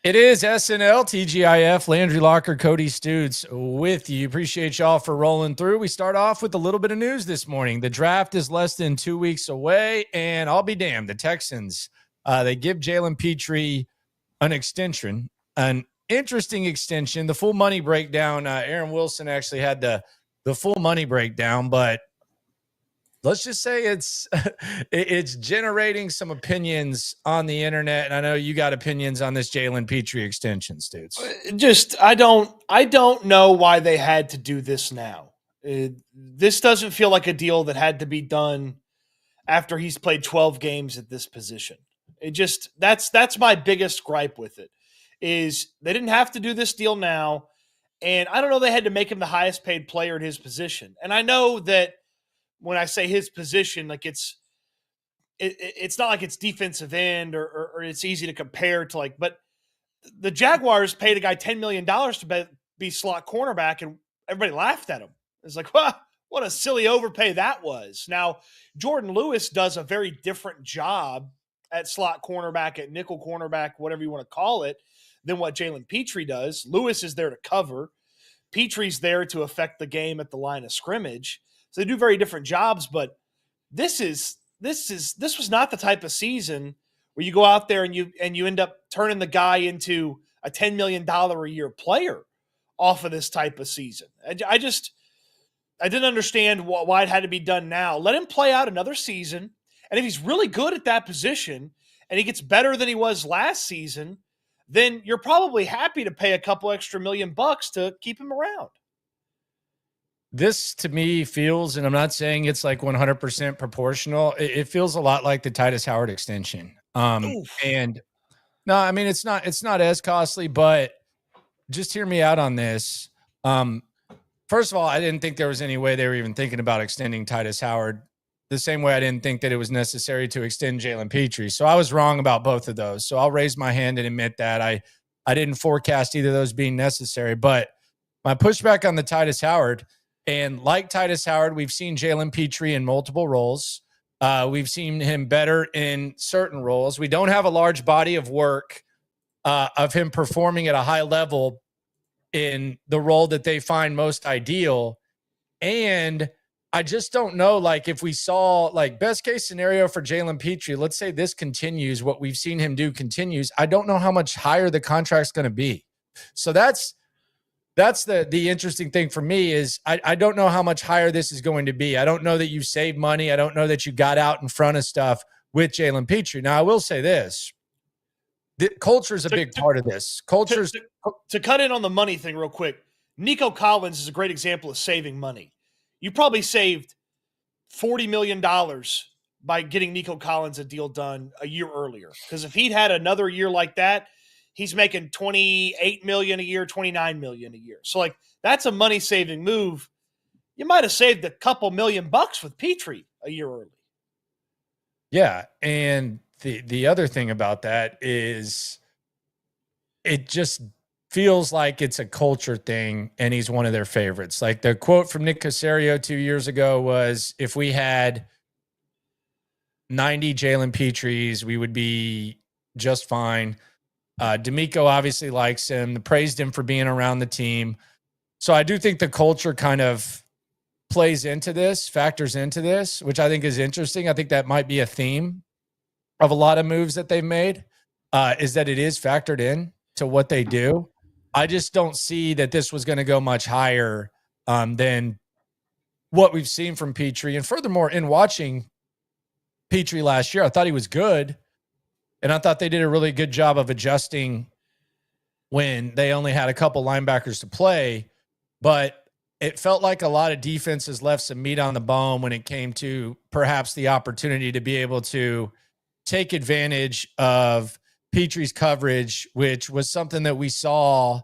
It is S&L TGIF, Landry Locker, Cody Stoots with you. Appreciate y'all for rolling through. We start off with a little bit of news this morning. The draft is less than 2 weeks away, and I'll be damned. The Texans, they give Jalen Pitre an extension, an interesting extension. The full money breakdown, Aaron Wilson actually had the full money breakdown, but let's just say it's generating some opinions on the internet, and I know you got opinions on this Jalen Pitre extension, Stoots. I don't know why they had to do this now. This doesn't feel like a deal that had to be done after he's played 12 games at this position. That's my biggest gripe with it, is they didn't have to do this deal now, and I don't know they had to make him the highest paid player at his position. And I know that when I say his position, like it's not like it's defensive end or it's easy to compare to, like, but the Jaguars paid a guy $10 million to be slot cornerback, and everybody laughed at him. It's like, wow, what a silly overpay that was. Now, Jordan Lewis does a very different job at slot cornerback, at nickel cornerback, whatever you want to call it, than what Jalen Pitre does. Lewis is there to cover. Petre's there to affect the game at the line of scrimmage. So they do very different jobs, but this was not the type of season where you go out there and you end up turning the guy into a $10 million a year player off of this type of season. I didn't understand why it had to be done now. Let him play out another season, and if he's really good at that position and he gets better than he was last season, then you're probably happy to pay a couple extra $1 million to keep him around. This to me feels, and I'm not saying it's like 100% proportional. It feels a lot like the Titus Howard extension. And no, I mean, it's not as costly, but just hear me out on this. First of all, I didn't think there was any way they were even thinking about extending Titus Howard, the same way I didn't think that it was necessary to extend Jalen Pitre. So I was wrong about both of those. So I'll raise my hand and admit that I didn't forecast either of those being necessary. But my pushback on the Titus Howard, and like Titus Howard, we've seen Jalen Pitre in multiple roles. We've seen him better in certain roles. We don't have a large body of work of him performing at a high level in the role that they find most ideal. And I just don't know, like, if we saw, like, best case scenario for Jalen Pitre, let's say this continues, what we've seen him do continues, I don't know how much higher the contract's going to be. So that's the interesting thing for me, is I don't know how much higher this is going to be. I don't know that you save money. I don't know that you got out in front of stuff with Jalen Pitre. Now, I will say this. Culture is a big part of this. To cut in on the money thing real quick, Nico Collins is a great example of saving money. You probably saved $40 million by getting Nico Collins a deal done a year earlier. Because if he'd had another year like that, he's making $28 million a year, $29 million a year. So, like, that's a money-saving move. You might have saved a couple $1 million with Pitre a year early. Yeah, and the other thing about that is it just feels like it's a culture thing, and he's one of their favorites. Like, the quote from Nick Caserio 2 years ago was, if we had 90 Jalen Pitres, we would be just fine. D'Amico obviously likes him, praised him for being around the team. So I do think the culture kind of plays into this, factors into this, which I think is interesting. I think that might be a theme of a lot of moves that they've made, is that it is factored in to what they do. I just don't see that this was going to go much higher than what we've seen from Pitre. And furthermore, in watching Pitre last year, I thought he was good. And I thought they did a really good job of adjusting when they only had a couple linebackers to play. But it felt like a lot of defenses left some meat on the bone when it came to perhaps the opportunity to be able to take advantage of Petre's coverage, which was something that we saw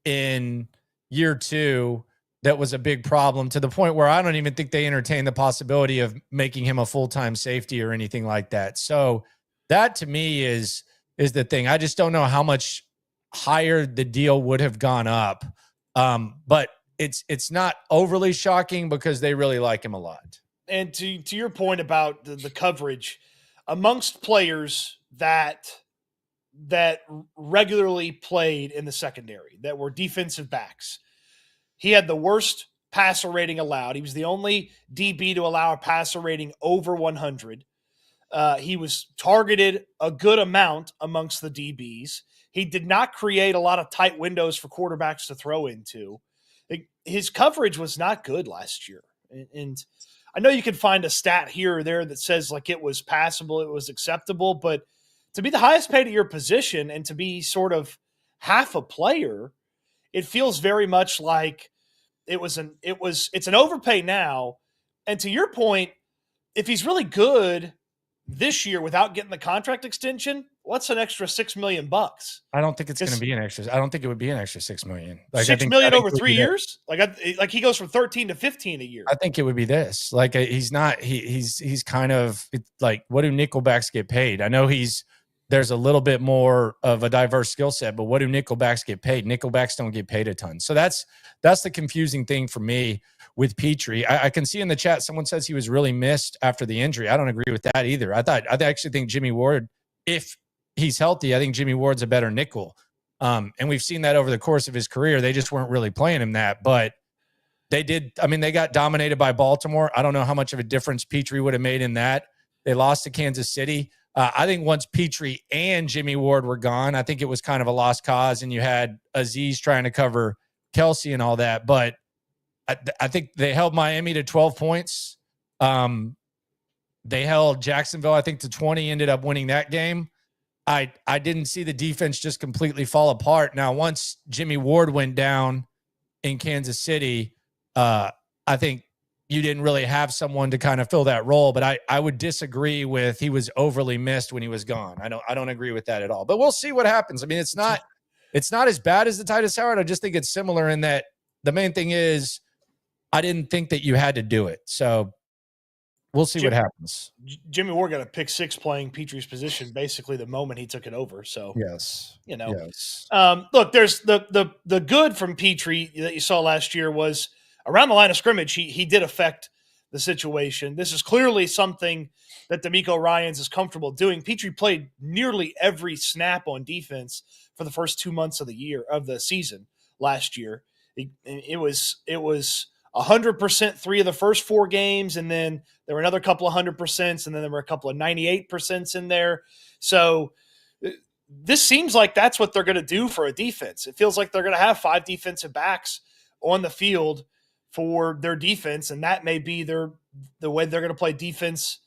in year two that was a big problem, to the point where I don't even think they entertained the possibility of making him a full-time safety or anything like that. So that to me is the thing. I just don't know how much higher the deal would have gone up. But it's not overly shocking because they really like him a lot. And to your point about the coverage, amongst players that that regularly played in the secondary that were defensive backs. He had the worst passer rating allowed. He was the only DB to allow a passer rating over 100. He was targeted a good amount amongst the DBs. He did not create a lot of tight windows for quarterbacks to throw into. His coverage was not good last year. And I know you can find a stat here or there that says like it was passable, it was acceptable, but to be the highest paid at your position and to be sort of half a player, it feels very much like it's an overpay now. And to your point, if he's really good this year without getting the contract extension, what's an extra $6 million? I don't think it's going to be an extra. I don't think it would be an extra $6 million. Like, $6 million over 3 years. Like he goes from 13 to 15 a year. I think it would be this. Like he's not. He's kind of like, what do nickelbacks get paid? I know there's a little bit more of a diverse skill set, but what do nickelbacks get paid? Nickelbacks don't get paid a ton. So that's the confusing thing for me with Pitre. I can see in the chat someone says he was really missed after the injury. I don't agree with that either. I actually think Jimmy Ward, if he's healthy, I think Jimmy Ward's a better nickel. And we've seen that over the course of his career. They just weren't really playing him that, but they did. I mean, they got dominated by Baltimore. I don't know how much of a difference Pitre would have made in that. They lost to Kansas City. I think once Pitre and Jimmy Ward were gone, I think it was kind of a lost cause, and you had Aziz trying to cover Kelsey and all that. But I think they held Miami to 12 points. They held Jacksonville, I think, to 20, ended up winning that game. I didn't see the defense just completely fall apart. Now, once Jimmy Ward went down in Kansas City, I think you didn't really have someone to kind of fill that role, but I would disagree with he was overly missed when he was gone. I don't agree with that at all, but we'll see what happens. I mean, it's not as bad as the Titus Howard. I just think it's similar in that the main thing is I didn't think that you had to do it. So we'll see what happens. Jimmy Ward got a pick six playing Petre's position basically the moment he took it over. So yes. Look, there's the good from Pitre that you saw last year was around the line of scrimmage, he did affect the situation. This is clearly something that DeMeco Ryans is comfortable doing. Pitre played nearly every snap on defense for the first 2 months of the season last year. It was 100% 3 of the first 4 games, and then there were another couple of 100%, and then there were a couple of 98% in there. So this seems like that's what they're going to do for a defense. It feels like they're going to have 5 defensive backs on the field for their defense, and that may be the way they're going to play defense.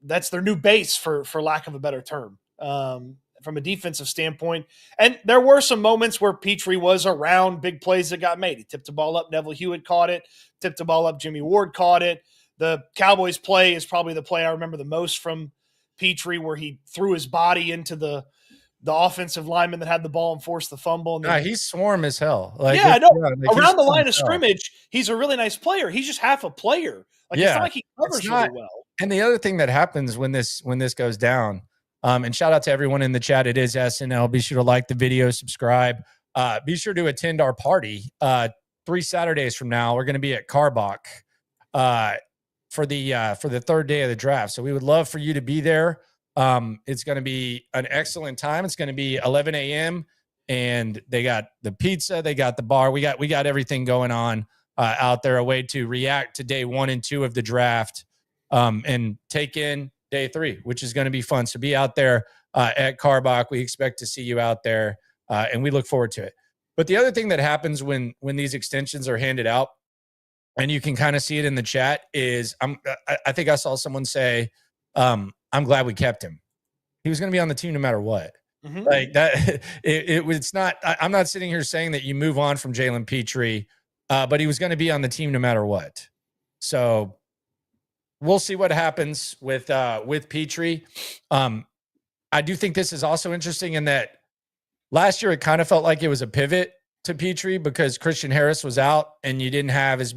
That's their new base, for lack of a better term, from a defensive standpoint. And there were some moments where Pitre was around big plays that got made. He tipped the ball up. Neville Hewitt caught it. Tipped the ball up. Jimmy Ward caught it. The Cowboys play is probably the play I remember the most from Pitre, where he threw his body into the offensive lineman that had the ball and forced the fumble. And he's swarm as hell. I know. Around the line of scrimmage, he's a really nice player. He's just half a player. It's not like he covers really well. And the other thing that happens when this goes down, and shout out to everyone in the chat. It is S&L. Be sure to like the video, subscribe. Be sure to attend our party 3 Saturdays from now. We're going to be at Karbach for the third day of the draft. So we would love for you to be there. It's going to be an excellent time. It's going to be 11 a.m. and they got the pizza, they got the bar. We got everything going on out there, a way to react to day 1 and 2 of the draft, and take in day 3, which is going to be fun. So be out there at Karbach. We expect to see you out there, and we look forward to it. But the other thing that happens when these extensions are handed out, and you can kind of see it in the chat, is I think I saw someone say, I'm glad we kept him. He was going to be on the team no matter what. Mm-hmm. Like that, it's not. I'm not sitting here saying that you move on from Jalen Pitre, but he was going to be on the team no matter what. So we'll see what happens with Pitre. I do think this is also interesting in that last year it kind of felt like it was a pivot to Pitre because Christian Harris was out and you didn't have as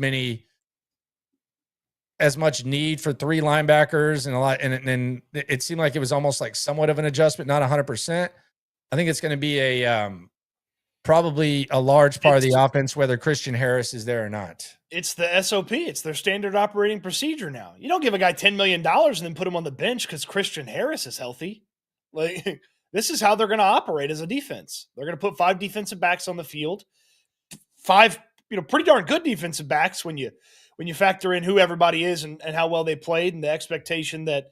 much need for 3 linebackers and it seemed like it was almost like somewhat of an adjustment, not 100%. I think it's going to be probably a large part of the offense, whether Christian Harris is there or not. It's the SOP. It's their standard operating procedure now. You don't give a guy $10 million and then put him on the bench because Christian Harris is healthy. Like this is how they're going to operate as a defense. They're going to put 5 defensive backs on the field, 5, pretty darn good defensive backs when you factor in who everybody is and how well they played and the expectation that,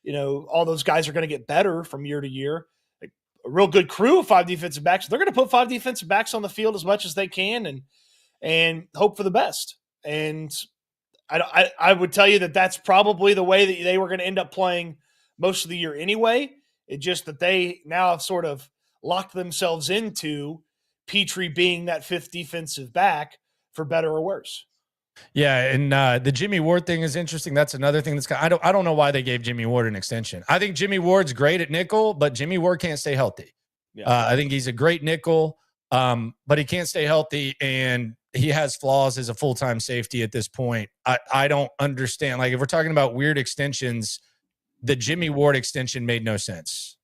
all those guys are going to get better from year to year. Like a real good crew of 5 defensive backs. They're going to put 5 defensive backs on the field as much as they can and hope for the best. And I would tell you that that's probably the way that they were going to end up playing most of the year anyway. It's just that they now have sort of locked themselves into Pitre being that 5th defensive back for better or worse. Yeah, and the Jimmy Ward thing is interesting. That's another thing that's I don't know why they gave Jimmy Ward an extension. I think Jimmy Ward's great at nickel, but Jimmy Ward can't stay healthy. Yeah. I think he's a great nickel, but he can't stay healthy, and he has flaws as a full-time safety at this point. I don't understand. Like, if we're talking about weird extensions, the Jimmy Ward extension made no sense.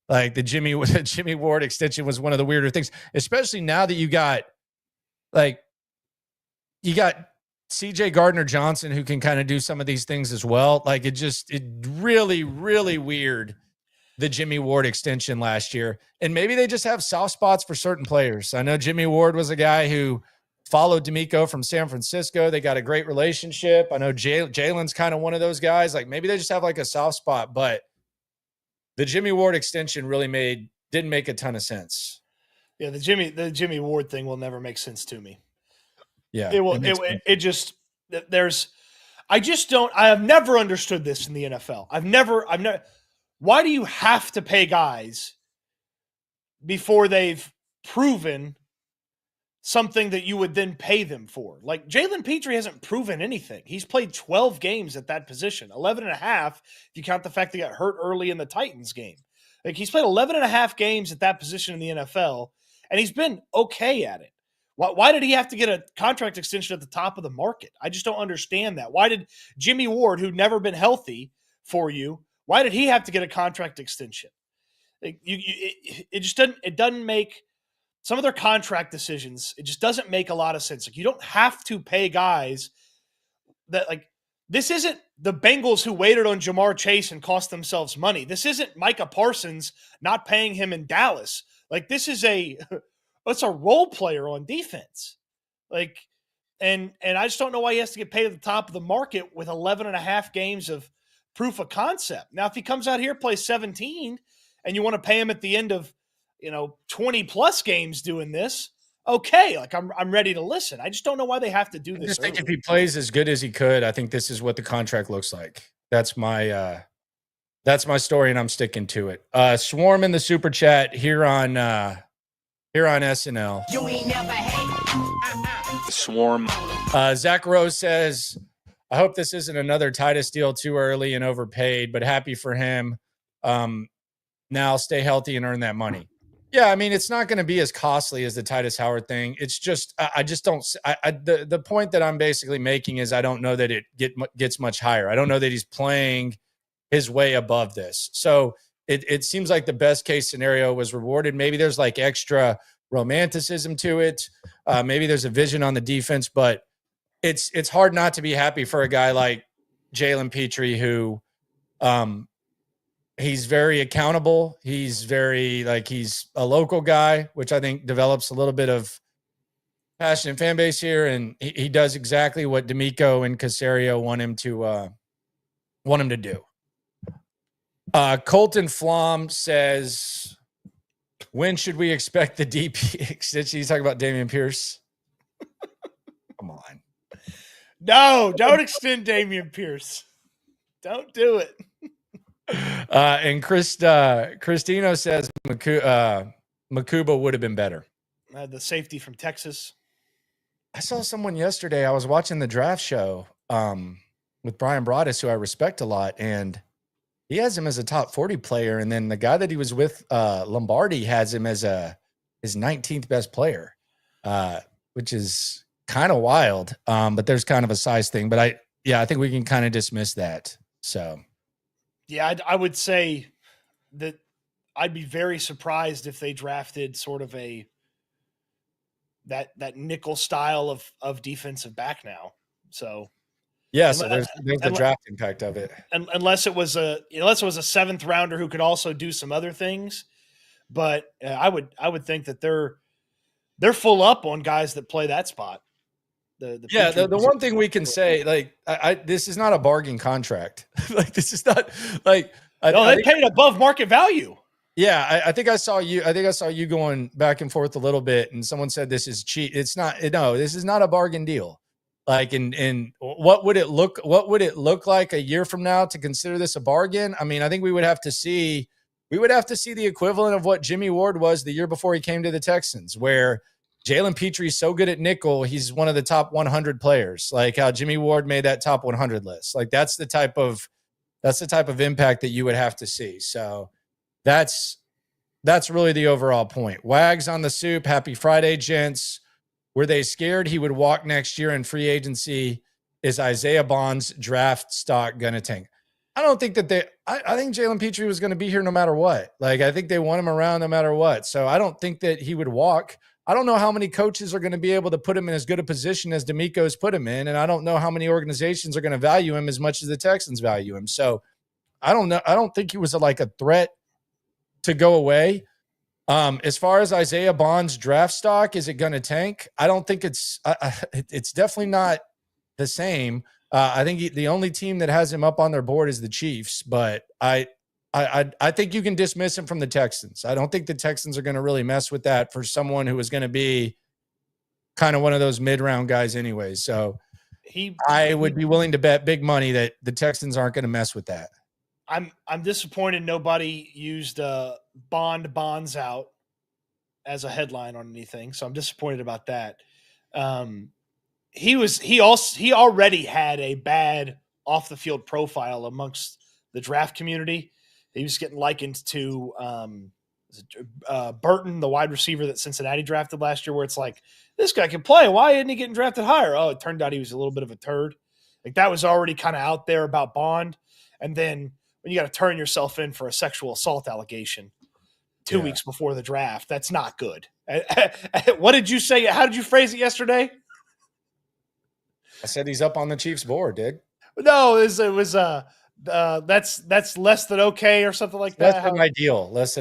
Like, the Jimmy Ward extension was one of the weirder things, especially now that you got CJ Gardner-Johnson, who can kind of do some of these things as well. Like, it really, really weird, the Jimmy Ward extension last year. And maybe they just have soft spots for certain players. I know Jimmy Ward was a guy who followed D'Amico from San Francisco. They got a great relationship. I know Jalen's kind of one of those guys. Like, maybe they just have like a soft spot, but the Jimmy Ward extension really didn't make a ton of sense. Yeah, the Jimmy Ward thing will never make sense to me. Yeah, I have never understood this in the NFL. I've never, why do you have to pay guys before they've proven something that you would then pay them for? Like, Jalen Pitre hasn't proven anything. He's played 12 games at that position, 11 and a half, if you count the fact that he got hurt early in the Titans game. Like, he's played 11 and a half games at that position in the NFL, and he's been okay at it. Why did he have to get a contract extension at the top of the market? I just don't understand that. Why did Jimmy Ward, who'd never been healthy for you, why did he have to get a contract extension? It doesn't make some of their contract decisions. It just doesn't make a lot of sense. Like, you don't have to pay guys that, like, this isn't the Bengals who waited on Jamar Chase and cost themselves money. This isn't Micah Parsons not paying him in Dallas. Like, this is it's a role player on defense. Like, and I just don't know why he has to get paid at the top of the market with 11 and a half games of proof of concept. Now, if he comes out here, plays 17, and you want to pay him at the end of, 20 plus games doing this, okay. Like, I'm ready to listen. I just don't know why they have to do this. I just think if he plays as good as he could, I think this is what the contract looks like. That's my story, and I'm sticking to it. Swarm in the super chat here on S&L. You ain't never hate. Swarm. Zach Rose says, I hope this isn't another Titus deal too early and overpaid, but happy for him. Now stay healthy and earn that money. Yeah, I mean, it's not going to be as costly as the Titus Howard thing. It's just, I just don't. The point that I'm basically making is I don't know that it gets much higher. I don't know that he's playing his way above this. So it seems like the best case scenario was rewarded. Maybe there's like extra romanticism to it. Maybe there's a vision on the defense, but it's hard not to be happy for a guy like Jalen Pitre, who he's very accountable. He's he's a local guy, which I think develops a little bit of passionate fan base here. And he does exactly what D'Amico and Caserio want him to do. Colton Flom says, when should we expect the DP extension? He's talking about Dameon Pierce. Come on. No, don't extend Dameon Pierce. Don't do it. And Christino says Makuba would have been better. The safety from Texas. I saw someone yesterday. I was watching the draft show with Brian Broaddus, who I respect a lot, and he has him as a top 40 player. And then the guy that he was with, Lombardi, has him as his 19th best player, which is kind of wild. But there's kind of a size thing. But I think we can kind of dismiss that. So, yeah, I would say that I'd be very surprised if they drafted sort of that nickel style of defensive back now. So. Yeah, so there's the draft impact of it. Unless it was a 7th rounder who could also do some other things, But I would think that they're full up on guys that play that spot. The The one thing we can say, like, this is not a bargain contract. Like, this is not like they paid above market value. Yeah, I think I saw you going back and forth a little bit, and someone said this is cheap. It's not. No, this is not a bargain deal. Like, and what would it look like a year from now to consider this a bargain? I mean, I think we would have to see the equivalent of what Jimmy Ward was the year before he came to the Texans, where Jalen Pitre is so good at nickel, he's one of the top 100 players. Like how Jimmy Ward made that top 100 list. Like that's the type of impact that you would have to see. So. That's really the overall point. Wags on the soup. Happy Friday, gents. Were they scared he would walk next year in free agency? Is Isaiah Bond's draft stock going to tank? I don't think that I think Jalen Pitre was going to be here no matter what. Like, I think they want him around no matter what. So I don't think that he would walk. I don't know how many coaches are going to be able to put him in as good a position as DeMeco's put him in. And I don't know how many organizations are going to value him as much as the Texans value him. So I don't know. I don't think he was like a threat to go away. As far as Isaiah Bond's draft stock, is it going to tank? I don't think it's definitely not the same. I think the only team that has him up on their board is the Chiefs, but I think you can dismiss him from the Texans. I don't think the Texans are going to really mess with that for someone who is going to be kind of one of those mid-round guys anyway. So I would be willing to bet big money that the Texans aren't going to mess with that. I'm disappointed nobody used bonds out as a headline on anything, so I'm disappointed about that. He already had a bad off the field profile amongst the draft community. He was getting likened to Burton, the wide receiver that Cincinnati drafted last year, where it's like, this guy can play. Why isn't he getting drafted higher? Oh, it turned out he was a little bit of a turd. Like, that was already kind of out there about Bond. And then when you got to turn yourself in for a sexual assault allegation 2 weeks before the draft, that's not good. What did you say? How did you phrase it yesterday? I said he's up on the Chiefs board, dude. No, it was that's less than okay or something like that. Less than ideal. Less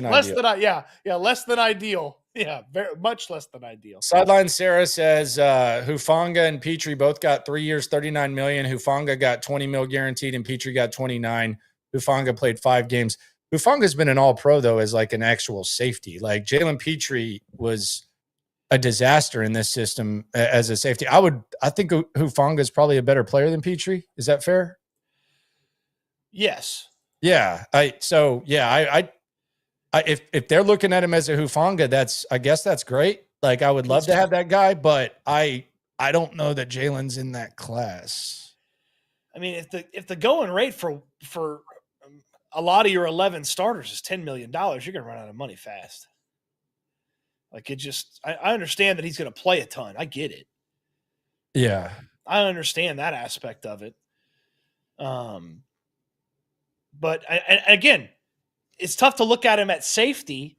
than ideal. Yeah, very much less than ideal. Sideline Sarah says Hufanga and Pitre both got 3 years, $39 million. Hufanga got $20 million guaranteed, and Pitre got $29. Hufanga played 5 games. Hufanga's been an all-pro, though, as like an actual safety. Like, Jalen Pitre was a disaster in this system as a safety. I think Hufanga is probably a better player than Pitre. Is that fair? Yes. Yeah. If they're looking at him as a Hufanga, I guess that's great. Like, I would love to have that guy, but I don't know that Jalen's in that class. I mean, if the going rate for a lot of your 11 starters is $10 million, you're going to run out of money fast. Like, I understand that he's going to play a ton. I get it. Yeah. I understand that aspect of it. But again, it's tough to look at him at safety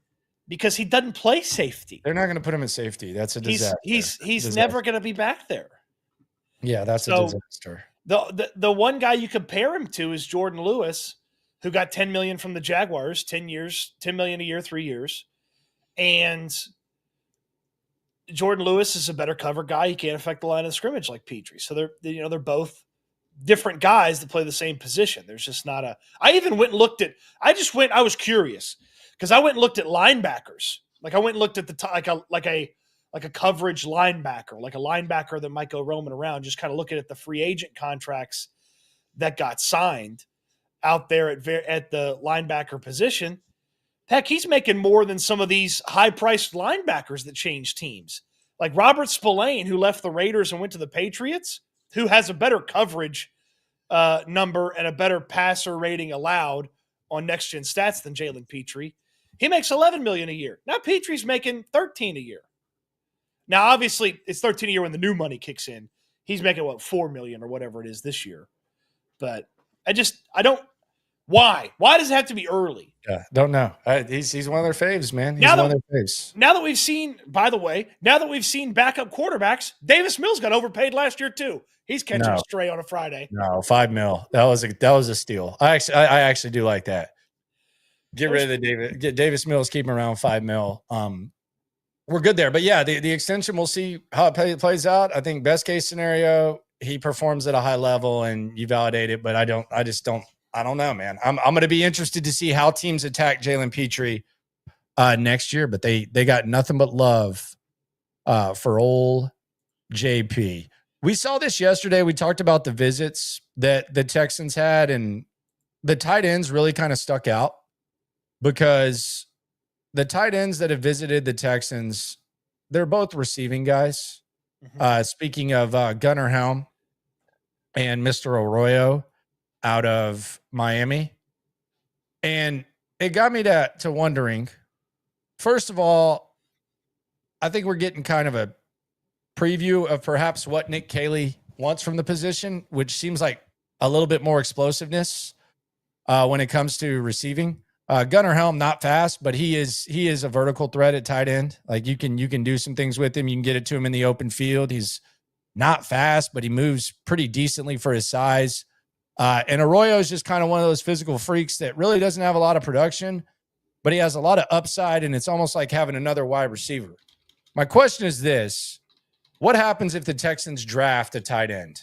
because he doesn't play safety. They're not going to put him in safety. That's a disaster. He's never going to be back there. Yeah, that's a disaster. The one guy you compare him to is Jordan Lewis, who got $10 million from the Jaguars, 10 million a year, 3 years. And Jordan Lewis is a better cover guy. He can't affect the line of scrimmage like Pitre. So they're both different guys that play the same position. There's just not I was curious because I went and looked at linebackers. Like, I went and looked at like a coverage linebacker, like a linebacker that might go roaming around, just kind of looking at the free agent contracts that got signed out there at the linebacker position. Heck, he's making more than some of these high-priced linebackers that change teams. Like Robert Spillane, who left the Raiders and went to the Patriots, who has a better coverage number and a better passer rating allowed on next-gen stats than Jalen Pitre. He makes $11 million a year. Now Petre's making $13 a year. Now, obviously, it's $13 a year when the new money kicks in. He's making, $4 million or whatever it is this year. But I don't – why? Why does it have to be early? Yeah, don't know. He's one of their faves, man. He's one of their faves. Now that we've seen, by the way, backup quarterbacks, Davis Mills got overpaid last year too. He's catching a stray on a Friday. No, $5 million. That was a steal. I actually do like that. Get rid of the Davis. Get Davis Mills. Keep him around $5 million. We're good there. But yeah, the extension, we'll see how it plays out. I think best case scenario, he performs at a high level and you validate it. But I don't know, man. I'm going to be interested to see how teams attack Jalen Pitre next year. But they got nothing but love for old JP. We saw this yesterday. We talked about the visits that the Texans had, and the tight ends really kind of stuck out because the tight ends that have visited the Texans, they're both receiving guys. Speaking of Gunnar Helm and Mr. Arroyo out of Miami. And it got me to wondering, first of all, I think we're getting kind of a preview of perhaps what Nick Caley wants from the position, which seems like a little bit more explosiveness when it comes to receiving. Gunnar Helm, not fast, but he is a vertical threat at tight end. Like you can do some things with him. You can get it to him in the open field. He's not fast, but he moves pretty decently for his size. And Arroyo is just kind of one of those physical freaks that really doesn't have a lot of production, but he has a lot of upside, and it's almost like having another wide receiver. My question is this: what happens if the Texans draft a tight end?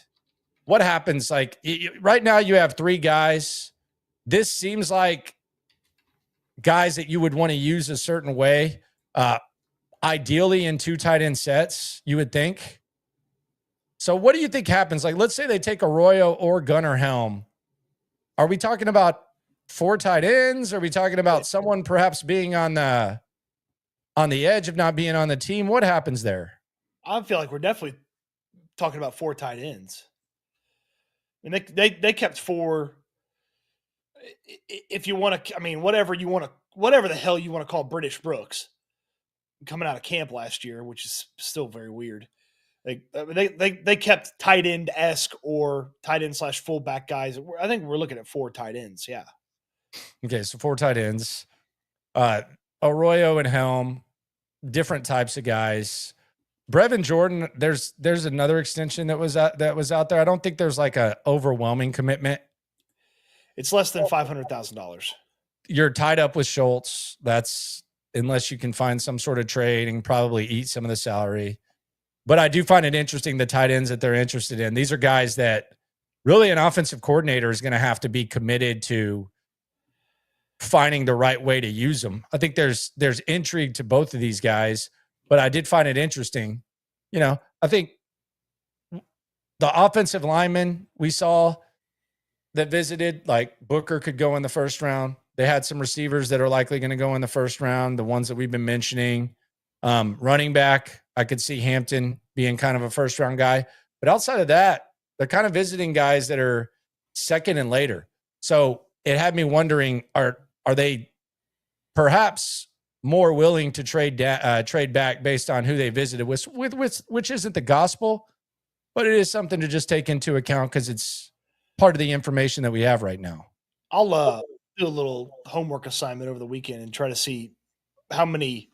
What happens? Like right now, you have 3 guys. This seems like guys that you would want to use a certain way, ideally in 2 tight end sets, you would think. So what do you think happens? Like, let's say they take Arroyo or Gunnar Helm. Are we talking about 4 tight ends? Are we talking about someone perhaps being on the edge of not being on the team? What happens there? I feel like we're definitely talking about 4 tight ends. And they kept 4. If you want to, I mean, whatever the hell you want to call British Brooks coming out of camp last year, which is still very weird. They kept tight end-esque or tight end / fullback guys. I think we're looking at 4 tight ends. Yeah. Okay. So 4 tight ends, Arroyo and Helm, different types of guys. Brevin Jordan, there's another extension that was out there. I don't think there's like a overwhelming commitment. It's less than $500,000. You're tied up with Schultz. That's unless you can find some sort of trade and probably eat some of the salary. But I do find it interesting, the tight ends that they're interested in. These are guys that really an offensive coordinator is going to have to be committed to finding the right way to use them. I think there's intrigue to both of these guys, but I did find it interesting. You know, I think the offensive linemen we saw that visited, like Booker could go in the first round. They had some receivers that are likely going to go in the first round, the ones that we've been mentioning. Running back, I could see Hampton being kind of a first round guy. But outside of that, they're kind of visiting guys that are second and later. So it had me wondering, are they perhaps more willing to trade back based on who they visited with, which isn't the gospel, but it is something to just take into account because it's part of the information that we have right now. I'll do a little homework assignment over the weekend and try to see how many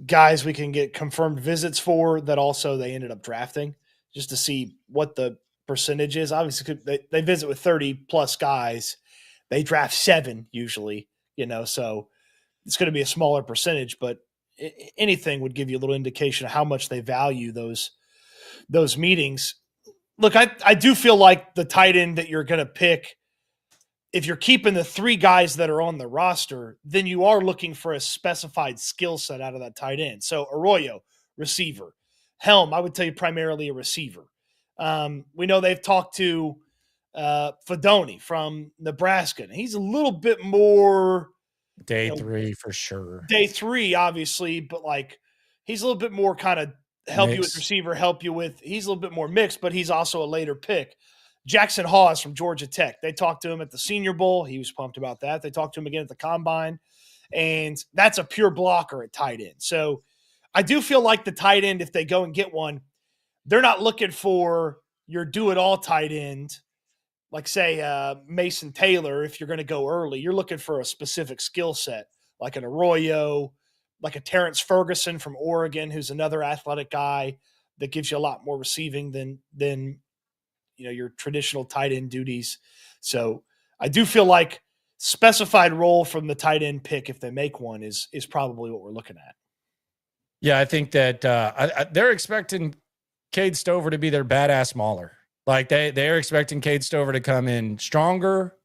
guys we can get confirmed visits for that also they ended up drafting, just to see what the percentage is. Obviously, they visit with 30 plus guys. They draft 7 usually, so it's going to be a smaller percentage, but anything would give you a little indication of how much they value those meetings. Look, I do feel like the tight end that you're going to pick, if you're keeping the 3 guys that are on the roster, then you are looking for a specified skill set out of that tight end. So Arroyo, receiver. Helm, I would tell you primarily a receiver. We know they've talked to Fedoni from Nebraska. And he's a little bit more day 3 for sure. Day 3, obviously, but like he's a little bit more kind of help you with receiver, he's a little bit more mixed, but he's also a later pick. Jackson Hawes from Georgia Tech. They talked to him at the Senior Bowl. He was pumped about that. They talked to him again at the Combine, and that's a pure blocker at tight end. So I do feel like the tight end, if they go and get one, they're not looking for your do-it-all tight end, like, say, Mason Taylor, if you're going to go early. You're looking for a specific skill set, like an Arroyo, like a Terrence Ferguson from Oregon, who's another athletic guy that gives you a lot more receiving than your traditional tight end duties. So I do feel like specified role from the tight end pick, if they make one, is probably what we're looking at. Yeah, I think that they're expecting Cade Stover to be their badass mauler. Like they're expecting Cade Stover to come in stronger,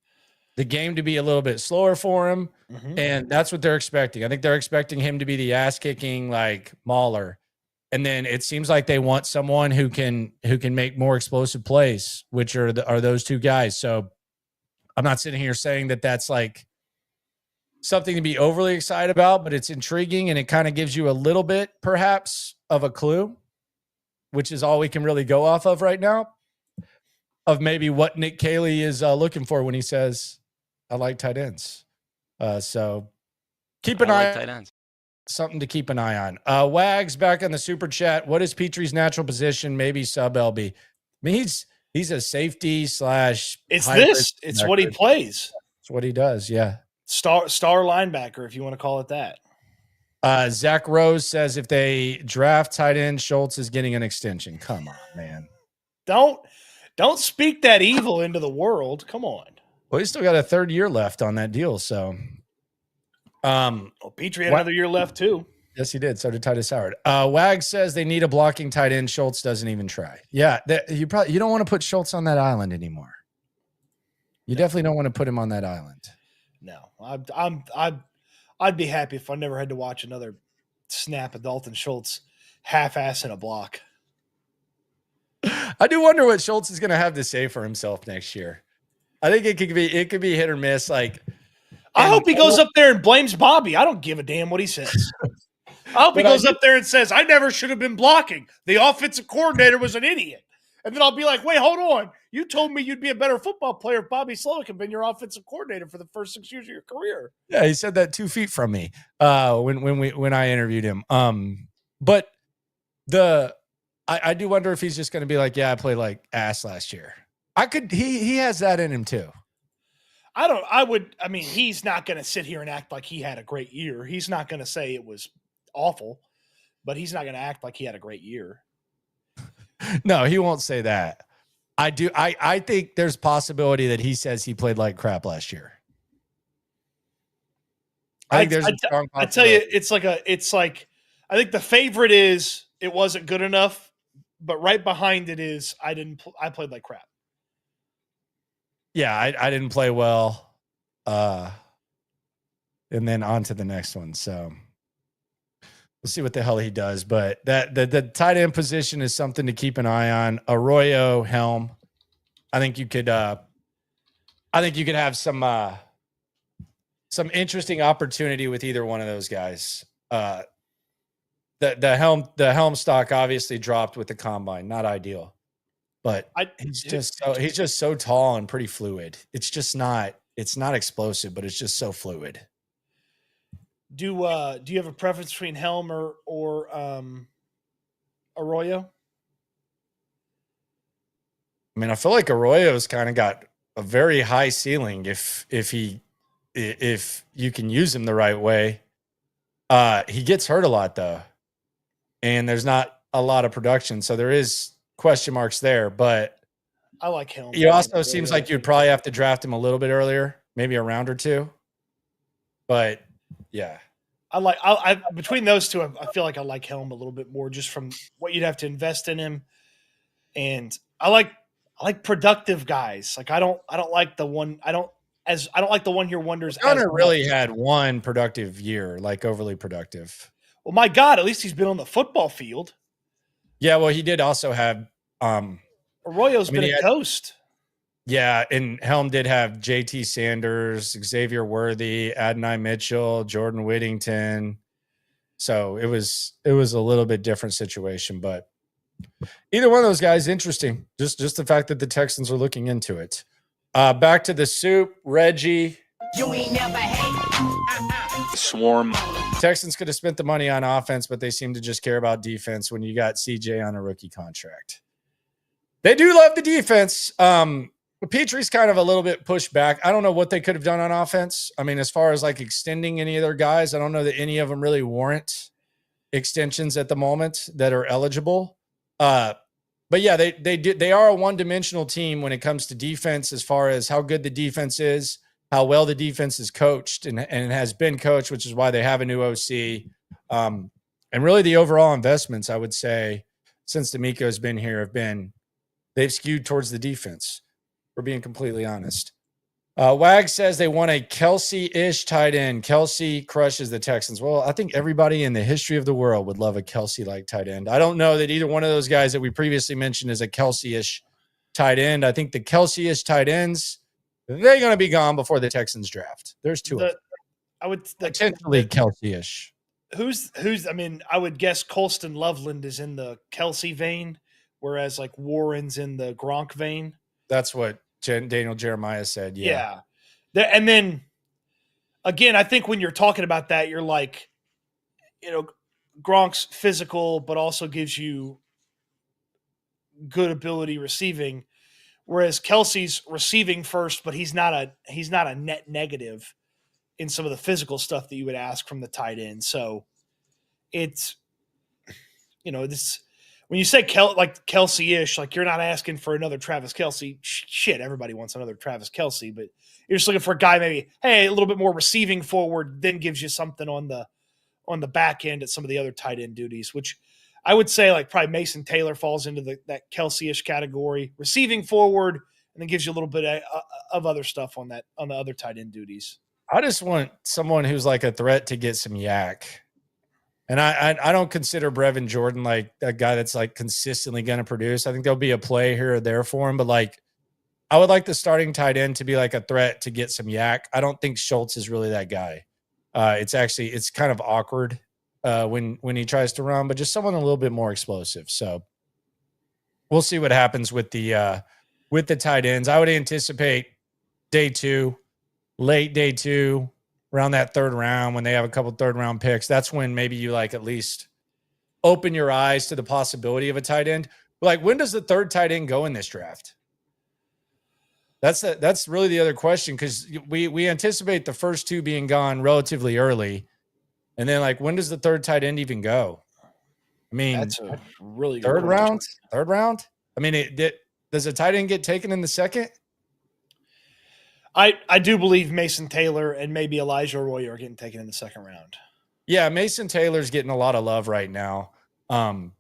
the game to be a little bit slower for him, and that's what they're expecting. I think they're expecting him to be the ass kicking like mauler, and then it seems like they want someone who can make more explosive plays, which are those two guys. So I'm not sitting here saying that that's like something to be overly excited about, but it's intriguing and it kind of gives you a little bit perhaps of a clue, which is all we can really go off of right now, of maybe what Nick Caley is looking for when he says, I like tight ends. So keep an eye on tight ends. Something to keep an eye on. Wags back on the super chat. What is Pitre's natural position? Maybe sub LB. I mean, he's a safety slash. It's what he plays. It's what he does. Yeah. Star linebacker, if you want to call it that. Zach Rose says if they draft tight end, Schultz is getting an extension. Come on, man. Don't speak that evil into the world. Come on. Well, he's still got a third year left on that deal. So, Pitre had another year left too. Yes, he did. So did Titus Howard. Wag says they need a blocking tight end. Schultz doesn't even try. Yeah, you don't want to put Schultz on that island anymore. You definitely don't want to put him on that island. No, I'd be happy if I never had to watch another snap of Dalton Schultz half-ass in a block. I do wonder what Schultz is going to have to say for himself next year. I think it could be hit or miss. Like, I hope he goes up there and blames Bobby. I don't give a damn what he says. I hope he goes up there and says, I never should have been blocking. The offensive coordinator was an idiot. And then I'll be like, wait, hold on. You told me you'd be a better football player if Bobby Slowick had been your offensive coordinator for the first 6 years of your career. Yeah, he said that 2 feet from me when I interviewed him. But I do wonder if he's just going to be like, yeah, I played like ass last year. He has that in him too. He's not going to sit here and act like he had a great year. He's not going to say it was awful, but he's not going to act like he had a great year. No, he won't say that. I think there's possibility that he says he played like crap last year. I think there's a strong possibility. I tell you, it's like I think the favorite is it wasn't good enough, but right behind it is I played like crap. Yeah, I didn't play well. And then on to the next one. So we'll see what the hell he does. But the tight end position is something to keep an eye on. Arroyo, Helm. I think you could have some interesting opportunity with either one of those guys. The Helm stock obviously dropped with the combine. Not ideal. But he's just so tall and pretty fluid. It's not explosive, but it's just so fluid. Do you have a preference between Helm or Arroyo? I mean, I feel like Arroyo's kind of got a very high ceiling if you can use him the right way. He gets hurt a lot though, and there's not a lot of production, so there is question marks there. But I like Helm. He also seems like you'd probably have to draft him a little bit earlier, maybe a round or two. But yeah. I between those two, I feel like I like Helm a little bit more just from what you'd have to invest in him. And I like productive guys. Like I don't like the one here wonders. Hunter really had one productive year, like overly productive. Well, my God, at least he's been on the football field. Yeah, well, he did also have Arroyo's been a ghost. Yeah, and Helm did have JT Sanders, Xavier Worthy, Adonai Mitchell, Jordan Whittington. So it was a little bit different situation, but either one of those guys, interesting. Just the fact that the Texans are looking into it. Back to the soup, Reggie. You ain't never hate. Swarm. Texans could have spent the money on offense, but they seem to just care about defense when you got CJ on a rookie contract. They do love the defense. Pitre's kind of a little bit pushed back. I don't know what they could have done on offense. I mean, as far as like extending any of their guys, I don't know that any of them really warrant extensions at the moment that are eligible. But yeah, they are a one-dimensional team when it comes to defense as far as how good the defense is how well the defense is coached and has been coached, which is why they have a new OC. And really the overall investments, I would say, since DeMeco's been here they've skewed towards the defense. We're being completely honest. Wag says they want a Kelsey-ish tight end. Kelsey crushes the Texans. Well, I think everybody in the history of the world would love a Kelsey-like tight end. I don't know that either one of those guys that we previously mentioned is a Kelsey-ish tight end. I think the Kelsey-ish tight ends, they're going to be gone before the Texans draft. There's two of them. I would potentially Kelsey-ish. Who's I mean, I would guess Colston Loveland is in the Kelsey vein, whereas like Warren's in the Gronk vein. That's what Daniel Jeremiah said. Yeah. And then again, I think when you're talking about that, you're like, Gronk's physical, but also gives you good ability receiving. Whereas Kelsey's receiving first, but he's not a net negative in some of the physical stuff that you would ask from the tight end. So it's, this, when you say Kelsey-ish, like you're not asking for another Travis Kelce. Shit, everybody wants another Travis Kelce, but you're just looking for a guy maybe, hey, a little bit more receiving forward, then gives you something on the back end at some of the other tight end duties, which I would say like probably Mason Taylor falls into that Kelsey-ish category, receiving forward, and then gives you a little bit of other stuff on the other tight end duties. I just want someone who's like a threat to get some yak. And I don't consider Brevin Jordan like a guy that's like consistently going to produce. I think there'll be a play here or there for him, but like I would like the starting tight end to be like a threat to get some yak. I don't think Schultz is really that guy. It's kind of awkward when he tries to run, but just someone a little bit more explosive. So we'll see what happens with the tight ends. I would anticipate late day 2, around that third round, when they have a couple third round picks, that's when maybe you like at least open your eyes to the possibility of a tight end. Like, when does the third tight end go in this draft? That's really the other question, because we anticipate the first two being gone relatively early. And then, like, when does the third tight end even go? I mean, that's a really third round. I mean, does a tight end get taken in the second? I do believe Mason Taylor and maybe Elijah Arroyo are getting taken in the second round. Yeah, Mason Taylor's getting a lot of love right now, and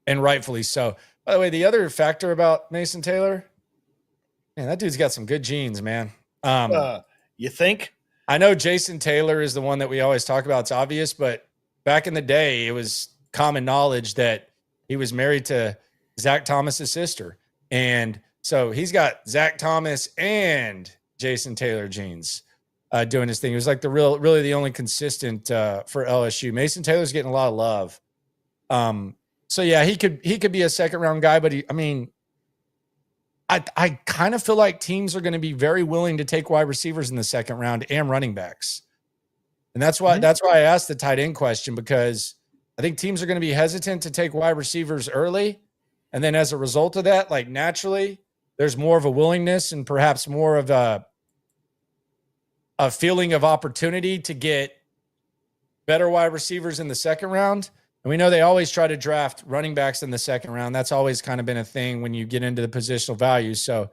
rightfully so. By the way, the other factor about Mason Taylor, man, that dude's got some good genes, man. You think? I know Jason Taylor is the one that we always talk about. It's obvious, but back in the day, it was common knowledge that he was married to Zach Thomas's sister. And so he's got Zach Thomas and Jason Taylor genes doing his thing. He was like really the only consistent for LSU. Mason Taylor's getting a lot of love. So yeah, he could be a second round guy, but I kind of feel like teams are going to be very willing to take wide receivers in the second round and running backs. And that's why I asked the tight end question, because I think teams are going to be hesitant to take wide receivers early. And then as a result of that, like naturally, there's more of a willingness and perhaps more of a feeling of opportunity to get better wide receivers in the second round. And we know they always try to draft running backs in the second round. That's always kind of been a thing when you get into the positional values. So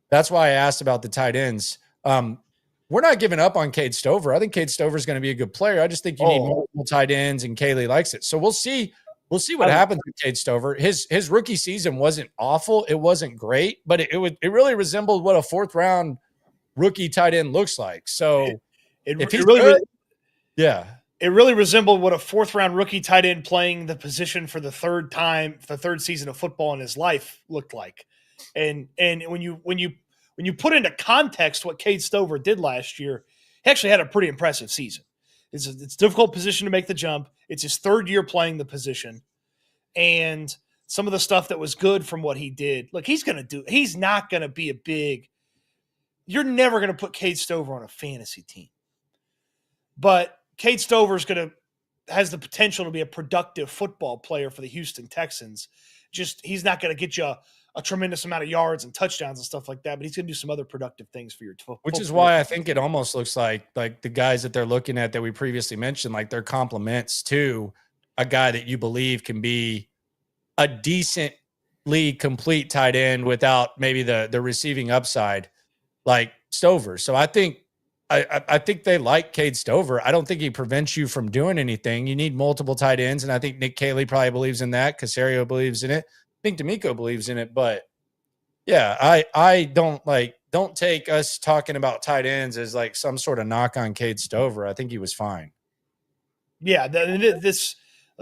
that's why I asked about the tight ends. We're not giving up on Cade Stover. I think Cade Stover is going to be a good player. I just think you need multiple tight ends, and Kaylee likes it. So we'll see. We'll see what happens with Cade Stover. His rookie season wasn't awful. It wasn't great, but it really resembled what a fourth round rookie tight end looks like. So if he's really good, it really resembled what a fourth round rookie tight end playing the position for the third season of football in his life looked like. And when you put into context what Cade Stover did last year, he actually had a pretty impressive season. It's a difficult position to make the jump. It's his third year playing the position. And some of the stuff that was good from what he did, like he's not going to be a big – you're never going to put Cade Stover on a fantasy team. But Cade Stover has the potential to be a productive football player for the Houston Texans. Just he's not going to get you a tremendous amount of yards and touchdowns and stuff like that, but he's going to do some other productive things for your Which is why I think it almost looks like the guys that they're looking at that we previously mentioned, like they're compliments to a guy that you believe can be a decently complete tight end without maybe the receiving upside. Like Stover. So I think they like Cade Stover. I don't think he prevents you from doing anything. You need multiple tight ends, and I think Nick Caley probably believes in that. Caserio believes in it. I think D'Amico believes in it. But yeah, I don't take us talking about tight ends as like some sort of knock on Cade Stover. I think he was fine. Yeah,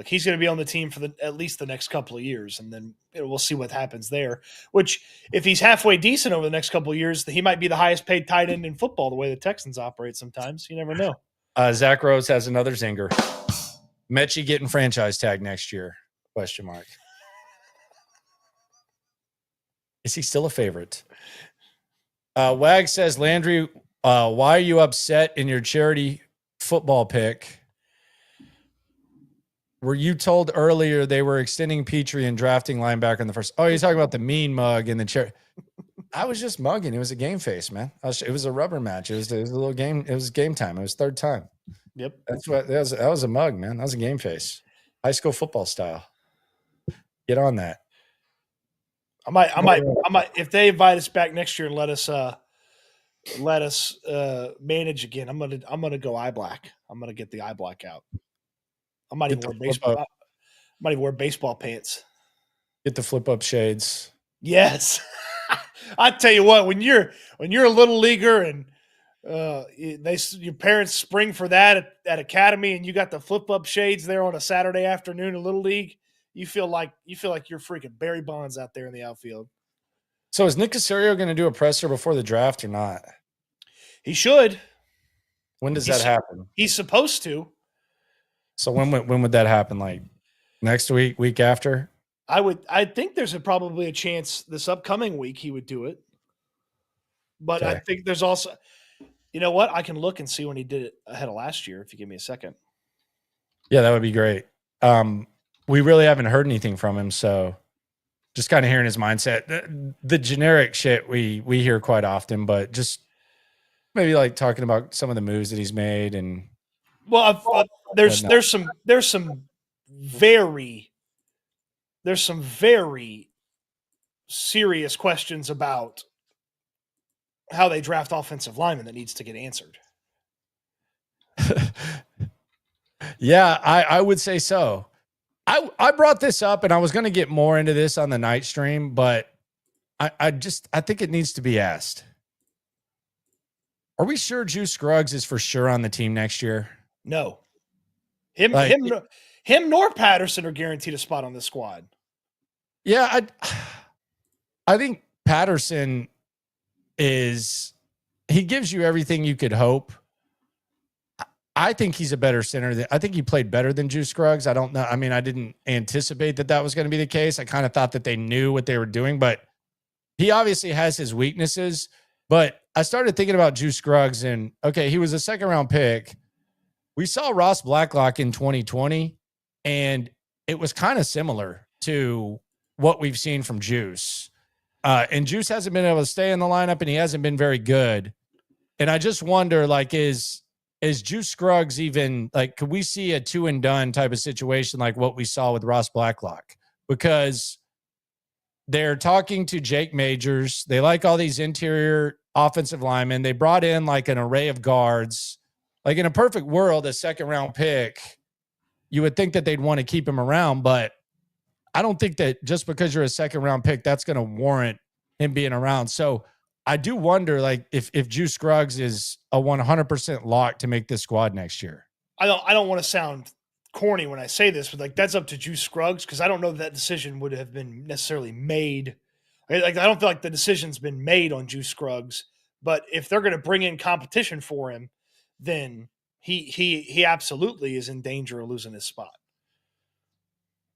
he's going to be on the team for at least the next couple of years, and then we'll see what happens there. Which, if he's halfway decent over the next couple of years, he might be the highest paid tight end in football. The way the Texans operate, sometimes you never know. Zach Rose has another zinger. Mechie getting franchise tag next year? Question mark. Is he still a favorite? Wag says, Landry, why are you upset in your charity football pick? Were you told earlier they were extending Pitre and drafting linebacker in the first? Oh, you're talking about the mean mug in the chair. I was just mugging. It was a game face, man. It was a rubber match. It was a little game. It was game time. It was third time. Yep. That was a mug, man. That was a game face. High school football style. Get on that. I might if they invite us back next year and let us manage again. I'm gonna go eye black. I'm gonna get the eye black out. I might even wear baseball pants. Get the flip up shades. Yes. I tell you what, when you're a little leaguer and your parents spring for that at academy, and you got the flip up shades there on a Saturday afternoon in little league, you feel like you're freaking Barry Bonds out there in the outfield. So is Nick Caserio going to do a presser before the draft or not? He should. When does that happen? He's supposed to. So when would that happen? Like next week after? I think there's probably a chance this upcoming week he would do it. But okay. I think there's also, you know what? I can look and see when he did it ahead of last year if you give me a second. Yeah, that would be great. We really haven't heard anything from him, so just kind of hearing his mindset. The generic shit we hear quite often, but just maybe like talking about some of the moves that he's made and there's some very serious questions about how they draft offensive linemen that needs to get answered. Yeah, I would say so. I brought this up and I was going to get more into this on the night stream, but I think it needs to be asked. Are we sure Juice Scruggs is for sure on the team next year? No. Him nor Patterson are guaranteed a spot on the squad. Yeah, I think Patterson he gives you everything you could hope. I think he's a better center. I think he played better than Juice Scruggs. I don't know. I mean, I didn't anticipate that was going to be the case. I kind of thought that they knew what they were doing, but he obviously has his weaknesses. But I started thinking about Juice Scruggs, and okay, he was a second-round pick. We saw Ross Blacklock in 2020, and it was kind of similar to what we've seen from Juice. And Juice hasn't been able to stay in the lineup, and he hasn't been very good. And I just wonder, like, is Juice Scruggs even, like, could we see a two-and-done type of situation like what we saw with Ross Blacklock? Because they're talking to Jake Majors. They like all these interior offensive linemen. They brought in, like, an array of guards. Like, in a perfect world, a second-round pick, you would think that they'd want to keep him around, but I don't think that just because you're a second-round pick, that's going to warrant him being around. So I do wonder, like, if Juice Scruggs is a 100% lock to make this squad next year. I don't want to sound corny when I say this, but like that's up to Juice Scruggs because I don't know that decision would have been necessarily made. Like I don't feel like the decision's been made on Juice Scruggs, but if they're going to bring in competition for him, then he absolutely is in danger of losing his spot.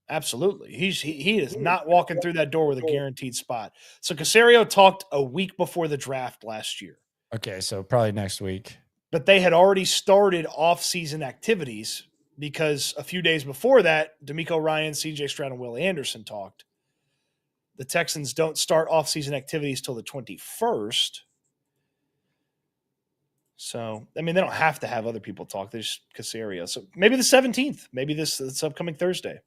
Absolutely. He is not walking through that door with a guaranteed spot. So Caserio talked a week before the draft last year. Okay, so probably next week. But they had already started off-season activities because a few days before that, D'Amico Ryan, C.J. Stroud, and Will Anderson talked. The Texans don't start off-season activities till the 21st. So, I mean, they don't have to have other people talk. There's Caserio. So maybe the 17th. Maybe this upcoming Thursday.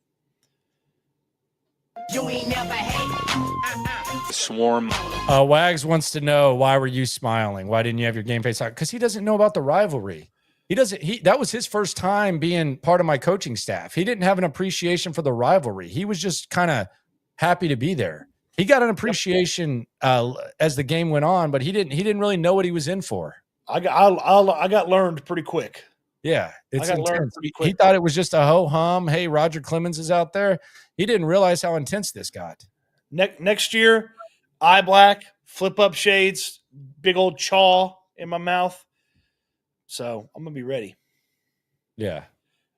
You ain't never hate. Swarm. Wags wants to know, why were you smiling? Why didn't you have your game face on? Because he doesn't know about the rivalry. That was his first time being part of my coaching staff. He didn't have an appreciation for the rivalry. He was just kind of happy to be there. He got an appreciation as the game went on, but he didn't really know what he was in for. I got learned pretty quick. Yeah, it's intense. He thought it was just a ho-hum. Hey, Roger Clemens is out there. He didn't realize how intense this got. Next year, eye black, flip up shades, big old chaw in my mouth. So I'm gonna be ready. Yeah,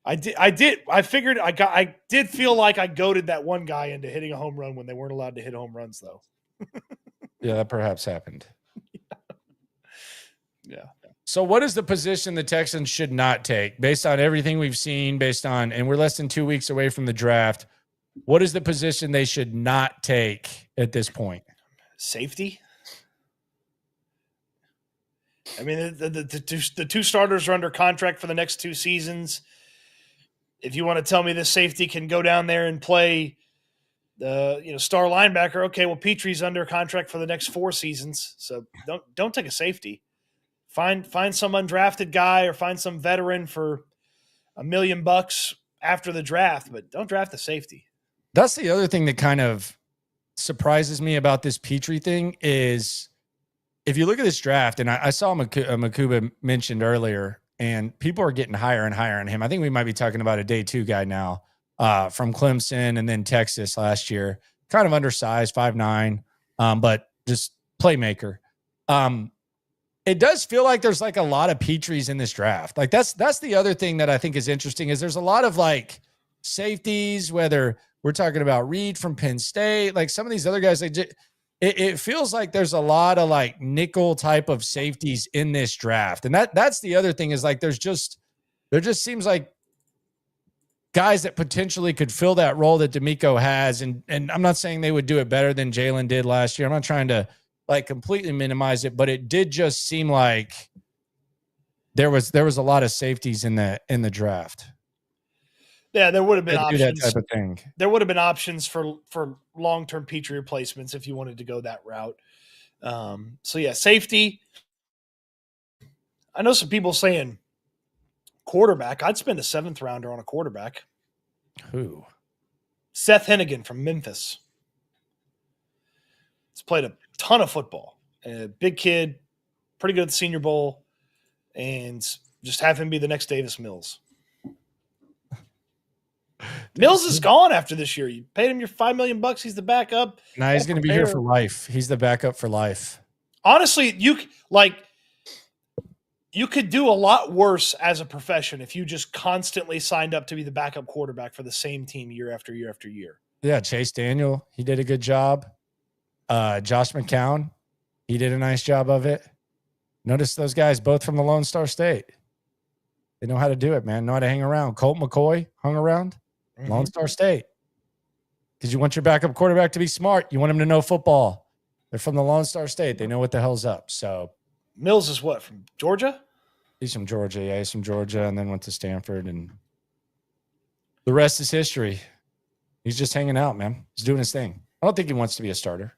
I did feel like I goaded that one guy into hitting a home run when they weren't allowed to hit home runs, though. Yeah, that perhaps happened. Yeah. So what is the position the Texans should not take based on everything we've seen, and we're less than 2 weeks away from the draft? What is the position they should not take at this point? Safety. I mean, the two starters are under contract for the next 2 seasons. If you want to tell me the safety can go down there and play the star linebacker, okay, well, Pitre's under contract for the next 4 seasons, so don't take a safety. Find some undrafted guy or find some veteran for $1 million after the draft, but don't draft a safety. That's the other thing that kind of surprises me about this Pitre thing is if you look at this draft, and I saw Makuba mentioned earlier, and people are getting higher and higher on him. I think we might be talking about a day 2 guy now from Clemson and then Texas last year. Kind of undersized, 5'9", but just playmaker. It does feel like there's like a lot of Pitres in this draft. Like that's the other thing that I think is interesting is there's a lot of like safeties, whether we're talking about Reed from Penn State, like some of these other guys, it feels like there's a lot of like nickel type of safeties in this draft. And that's the other thing is like, there just seems like guys that potentially could fill that role that D'Amico has. And I'm not saying they would do it better than Jalen did last year. I'm not trying to like completely minimize it, but it did just seem like there was a lot of safeties in the draft. Yeah, there would have been options. Do that type of thing. There would have been options for long-term Pitre replacements if you wanted to go that route. So yeah, safety. I know some people saying quarterback. I'd spend a 7th rounder on a quarterback. Who? Seth Hennigan from Memphis. He's played a ton of football. Big kid, pretty good at the Senior Bowl, and just have him be the next Davis Mills. Mills is gone after this year. You paid him your $5 million. He's the backup. Nah, he's going to be here for life. He's the backup for life. Honestly, you could do a lot worse as a profession if you just constantly signed up to be the backup quarterback for the same team year after year after year. Yeah, Chase Daniel, he did a good job. Josh McCown, he did a nice job of it. Notice those guys both from the Lone Star State. They know how to do it, man. Know how to hang around. Colt McCoy hung around. Lone Star State. Because you want your backup quarterback to be smart. You want him to know football. They're from the Lone Star State. They know what the hell's up. So Mills is what, from Georgia? He's from Georgia. Yeah, he's from Georgia and then went to Stanford. And the rest is history. He's just hanging out, man. He's doing his thing. I don't think he wants to be a starter.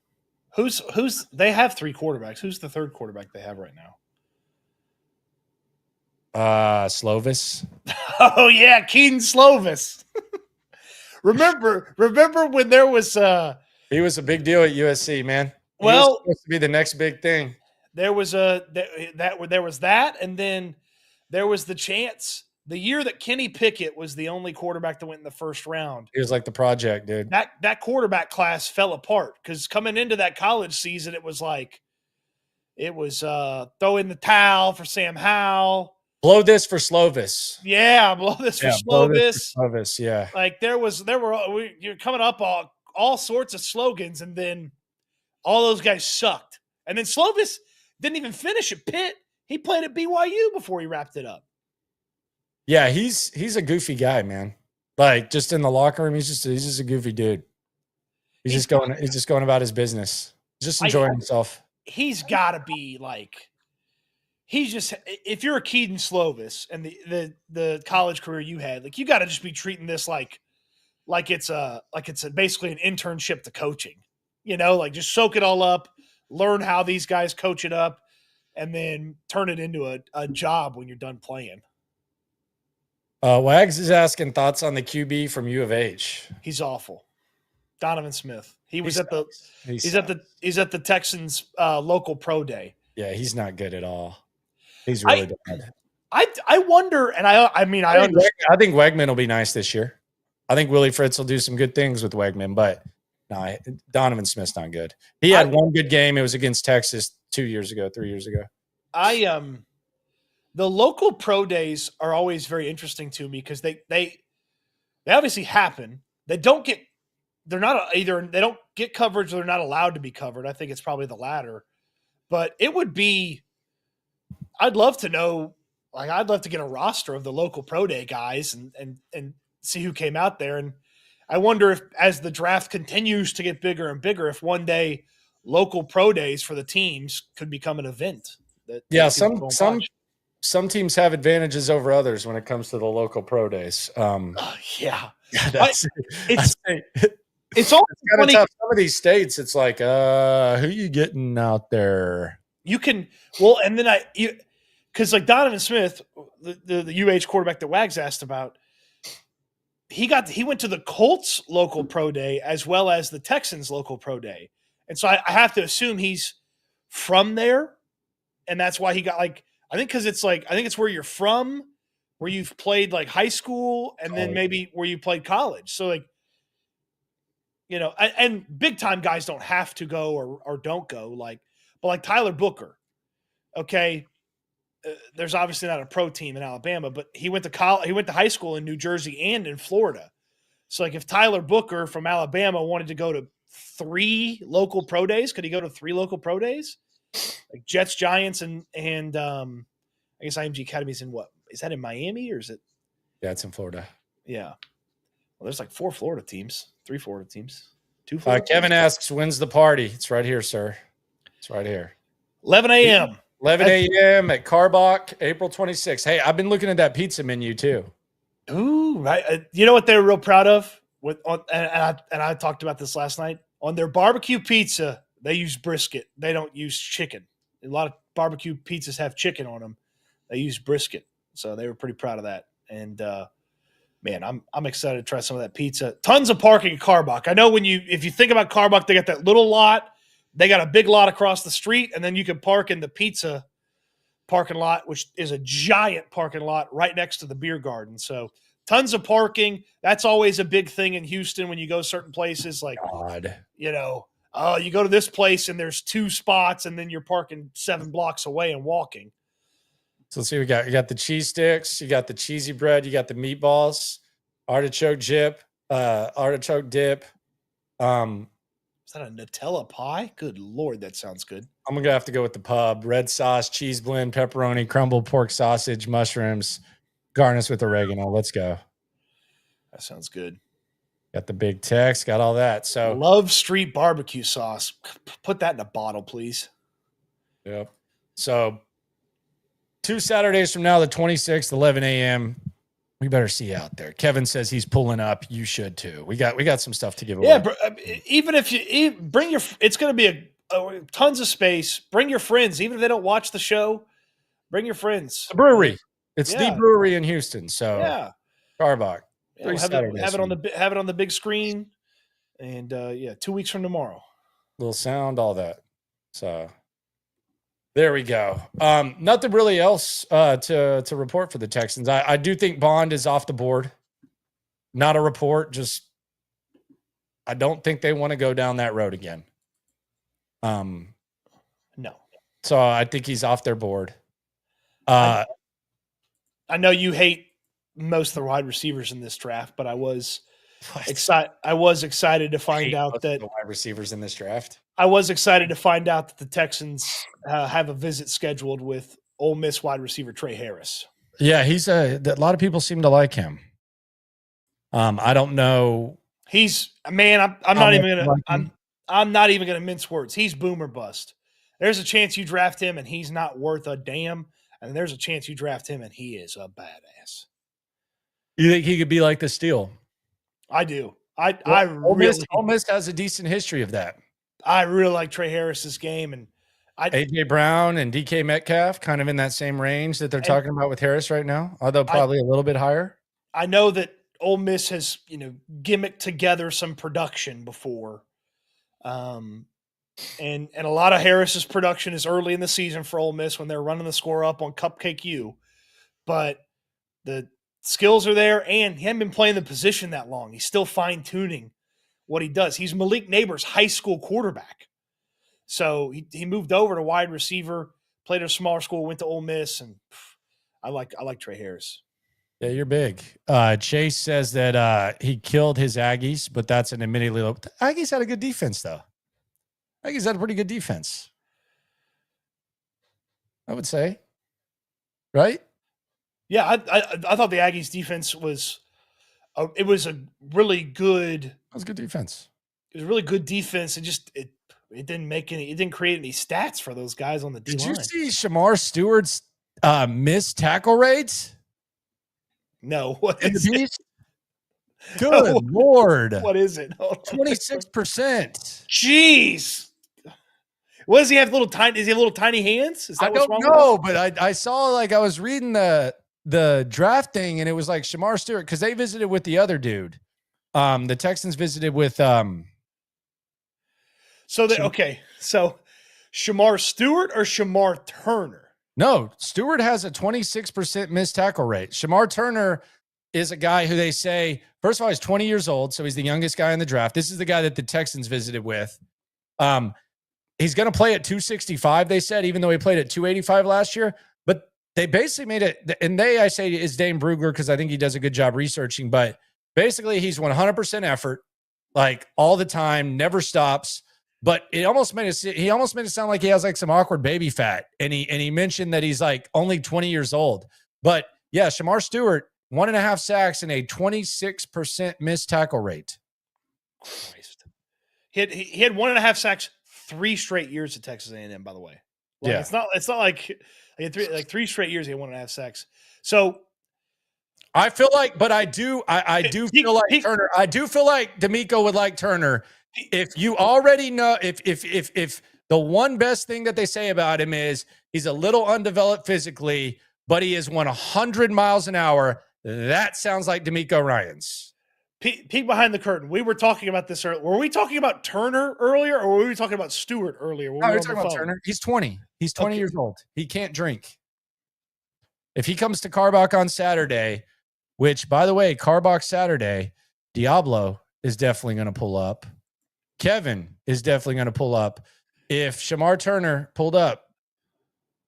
Who's they have 3 quarterbacks. Who's the 3rd quarterback they have right now? Slovis. Oh yeah, Keaton Slovis. Remember when there was he was a big deal at USC, man. He was supposed to be the next big thing. There was that, and then there was the chance the year that Kenny Pickett was the only quarterback that went in the 1st round. He was like the project, dude. That quarterback class fell apart because coming into that college season, it was throw in the towel for Sam Howell. Blow this for Slovis. Yeah, blow this for Slovis. Slovis, yeah. Like you're coming up all sorts of slogans, and then all those guys sucked. And then Slovis didn't even finish at Pitt. He played at BYU before he wrapped it up. Yeah, he's a goofy guy, man. Like just in the locker room, he's just a goofy dude. He's just going about his business. He's just enjoying himself. He's got to be like. He's just, if you're a Keaton Slovis and the college career you had, like you got to just be treating this like like it's basically an internship to coaching. Like just soak it all up, learn how these guys coach it up, and then turn it into a job when you're done playing. Wags is asking thoughts on the QB from U of H. He's awful. Donovan Smith. He's at the Texans local pro day. Yeah, he's not good at all. He's really bad. I wonder, and I understand. I think Wegman will be nice this year. I think Willie Fritz will do some good things with Wegman, but no, Donovan Smith's not good. He had one good game. It was against Texas 3 years ago. The local pro days are always very interesting to me because they obviously happen. They don't get coverage or they're not allowed to be covered. I think it's probably the latter. But I'd love to know, like I'd love to get a roster of the local pro day guys and see who came out there. And I wonder if as the draft continues to get bigger and bigger, if one day local pro days for the teams could become an event. Some teams have advantages over others when it comes to the local pro days. It's all funny. Tough. Some of these states, it's like, who you getting out there? You can because like Donovan Smith, the UH quarterback that Wags asked about, he went to the Colts local pro day as well as the Texans local pro day, and so I have to assume he's from there, and that's why he got like. I think it's where you're from, where you've played like high school and then maybe where you played college. So like, and big time guys don't have to go or don't go but like Tyler Booker. Okay. There's obviously not a pro team in Alabama, but he went to high school in New Jersey and in Florida. So like if Tyler Booker from Alabama wanted to go to 3 local pro days, could he go to 3 local pro days? Like Jets, Giants, and I guess IMG Academy's in what? Is that in Miami or is it? Yeah, it's in Florida. Yeah. Well, there's like 4 Florida teams, 3 Florida teams, 2 Florida Kevin asks, when's the party? It's right here, sir. It's right here. 11 a.m. 11 a.m. at Karbach, April 26th. Hey, I've been looking at that pizza menu too. Ooh, right. You know what they were real proud of? And I talked about this last night. On their barbecue pizza, they use brisket. They don't use chicken. A lot of barbecue pizzas have chicken on them. They use brisket. So they were pretty proud of that. And man, I'm excited to try some of that pizza. Tons of parking at Karbach. I know if you think about Karbach, they got that little lot. They got a big lot across the street, and then you can park in the pizza parking lot, which is a giant parking lot right next to the Biergarten. So tons of parking. That's always a big thing in Houston when you go certain places. Like, you go to this place and there's 2 spots, and then you're parking 7 blocks away and walking. So let's see, you got the cheese sticks, you got the cheesy bread, you got the meatballs, artichoke dip. Is that a Nutella pie? Good Lord, that sounds good. I'm going to have to go with the pub. Red sauce, cheese blend, pepperoni, crumbled pork sausage, mushrooms, garnished with oregano. Let's go. That sounds good. Got the big text, got all that. So Love Street barbecue sauce. Put that in a bottle, please. Yep. So 2 Saturdays from now, the 26th, 11 a.m., we better see you out there. Kevin says he's pulling up. You should too. We got some stuff to give away. Yeah, even if you bring it's going to be a tons of space. Bring your friends, even if they don't watch the show. Bring your friends. The brewery. It's the brewery in Houston. So yeah, Karbach. Have it on the big screen, and 2 weeks from tomorrow. Little sound, all that. So there we go. Nothing really else to report for the Texans. I do think Bond is off the board. Not a report. Just I don't think they want to go down that road again. No. So I think he's off their board. I know you hate most of the wide receivers in this draft, but I was excited to find out that the wide receivers in this draft. I was excited to find out that the Texans have a visit scheduled with Ole Miss wide receiver Trey Harris. Yeah, he's a lot of people seem to like him. I don't know. I'm not even gonna mince words. He's boom or bust. There's a chance you draft him and he's not worth a damn, and there's a chance you draft him and he is a badass. You think he could be like the Steele? I do. Ole Miss has a decent history of that. I really like Trey Harris's game, and AJ Brown and DK Metcalf kind of in that same range that they're talking about with Harris right now, although probably a little bit higher. I know that Ole Miss has, gimmicked together some production before. And a lot of Harris's production is early in the season for Ole Miss when they're running the score up on Cupcake U. But the skills are there, and he hasn't been playing the position that long. He's still fine-tuning what he does. He's Malik Neighbors' high school quarterback. So he moved over to wide receiver, played at a smaller school, went to Ole Miss, and I like Trey Harris. Yeah, you're big. Chase says that he killed his Aggies, but that's an admittedly low. Aggies had a good defense, though. Aggies had a pretty good defense, I would say. Right? Yeah, I thought the Aggies' defense was it was a really good. It was a good defense. It was a really good defense. It didn't create any stats for those guys on the D line. Did you see Shamar Stewart's missed tackle rates? No. What is it? Good Lord. What is it? 26%. Jeez. What does he have? Does he have little tiny hands? Is that I don't know, but I saw, I was reading the draft thing, and it was like Shamar Stewart, because they visited with the other dude. The Texans visited with So Shamar Stewart or Shamar Turner? No, Stewart has a 26% missed tackle rate. Shamar Turner is a guy who they say, first of all, he's 20 years old, so he's the youngest guy in the draft. This is the guy that the Texans visited with. He's going to play at 265, they said, even though he played at 285 last year. But they basically made it, and I say is Dane Brugler, because I think he does a good job researching, but basically he's 100% effort, all the time, never stops. But he almost made it sound like he has some awkward baby fat. And he mentioned that he's only 20 years old. But yeah, Shamar Stewart, 1.5 sacks and a 26% missed tackle rate. Christ. He had 1.5 sacks 3 straight years at Texas A&M, by the way. Yeah. It's not like he had 3 straight years he had 1.5 sacks. So I feel like Turner. I do feel like D'Amico would like Turner. If you already know, if the one best thing that they say about him is he's a little undeveloped physically, but he is 100 miles an hour, that sounds like D'Amico Ryans. Peek behind the curtain. We were talking about this earlier. Were we talking about Turner earlier, or were we talking about Stewart earlier? No, we're talking about Turner. He's 20. He's 20 years old. He can't drink. If he comes to Karbach on Saturday, which, by the way, Karbach Saturday, Diablo is definitely going to pull up. Kevin is definitely going to pull up. If Shamar Turner pulled up,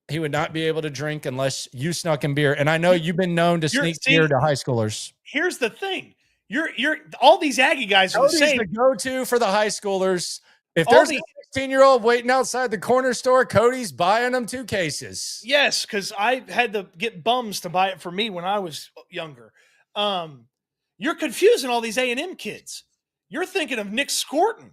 he would not be able to drink unless you snuck him beer. And I know you've been known to sneak beer to high schoolers. Here's the thing. You're all these Aggie guys are the same. Cody's the go-to for the high schoolers. If there's a 16-year-old waiting outside the corner store, Cody's buying them 2 cases. Yes, because I had to get bums to buy it for me when I was younger. You're confusing all these A&M kids. You're thinking of Nick Scorton,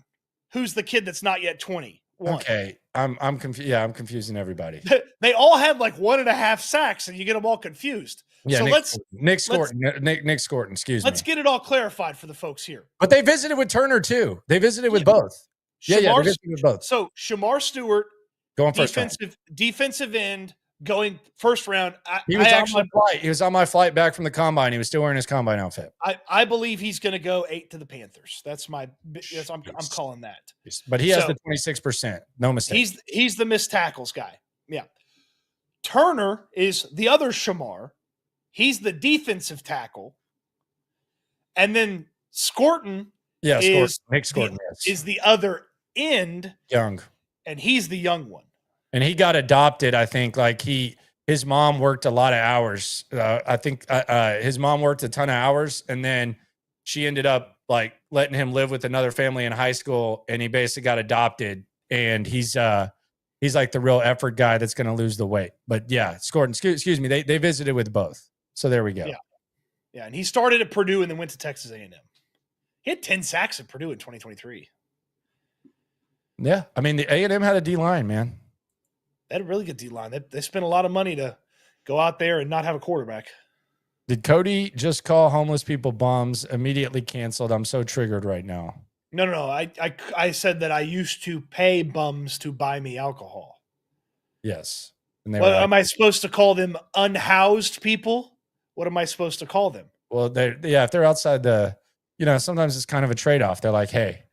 who's the kid that's not yet 21. Okay, I'm confused. Yeah, I'm confusing everybody. They all have 1.5 sacks, and you get them all confused. Yeah, so Nick Scorton. Excuse me. Let's get it all clarified for the folks here. But they visited with Turner too. They visited with both. They visited with both. So Shamar Stewart, going first defensive end, going first round. He was on my flight back from the combine. He was still wearing his combine outfit. I believe he's going to go 8 to the Panthers. I'm calling that. But he has the 26%. No mistake. He's the missed tackles guy. Yeah. Turner is the other Shamar. He's the defensive tackle. And then Scorton is the other end. Young. And he's the young one. And he got adopted, I think. His mom worked a lot of hours. I think his mom worked a ton of hours, and then she ended up letting him live with another family in high school, and he basically got adopted. And he's the real effort guy that's going to lose the weight. But yeah, Scorton. Excuse me. They visited with both. So there we go. Yeah. And he started at Purdue and then went to Texas A&M. He had 10 sacks at Purdue in 2023. Yeah, I mean the A&M had a D line, man. They had a really good D line. They spent a lot of money to go out there and not have a quarterback. Did Cody just call homeless people bums? Immediately canceled. I'm so triggered right now. No. I said that I used to pay bums to buy me alcohol. Yes. And they Well, were like, am I supposed to call them unhoused people? What am I supposed to call them? well, if they're outside sometimes it's kind of a trade-off. They're like, hey,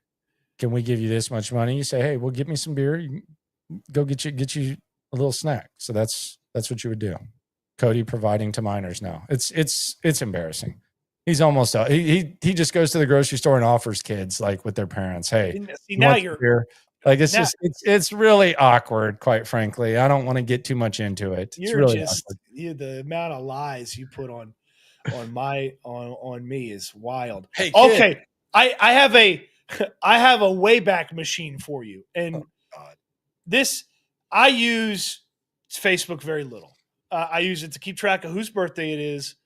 can we give you this much money? You say, hey, well, give me some beer. You go get you a little snack. So that's what you would do. Cody providing to minors now. It's embarrassing. He's almost out. He just goes to the grocery store and offers kids like with their parents, hey, See, now you're beer? Like it's really awkward, quite frankly. I don't want to get too much into it. It's really awkward. The amount of lies you put on me is wild. Hey, okay, I have a Wayback Machine for you, and I use Facebook very little. I use it to keep track of whose birthday it is,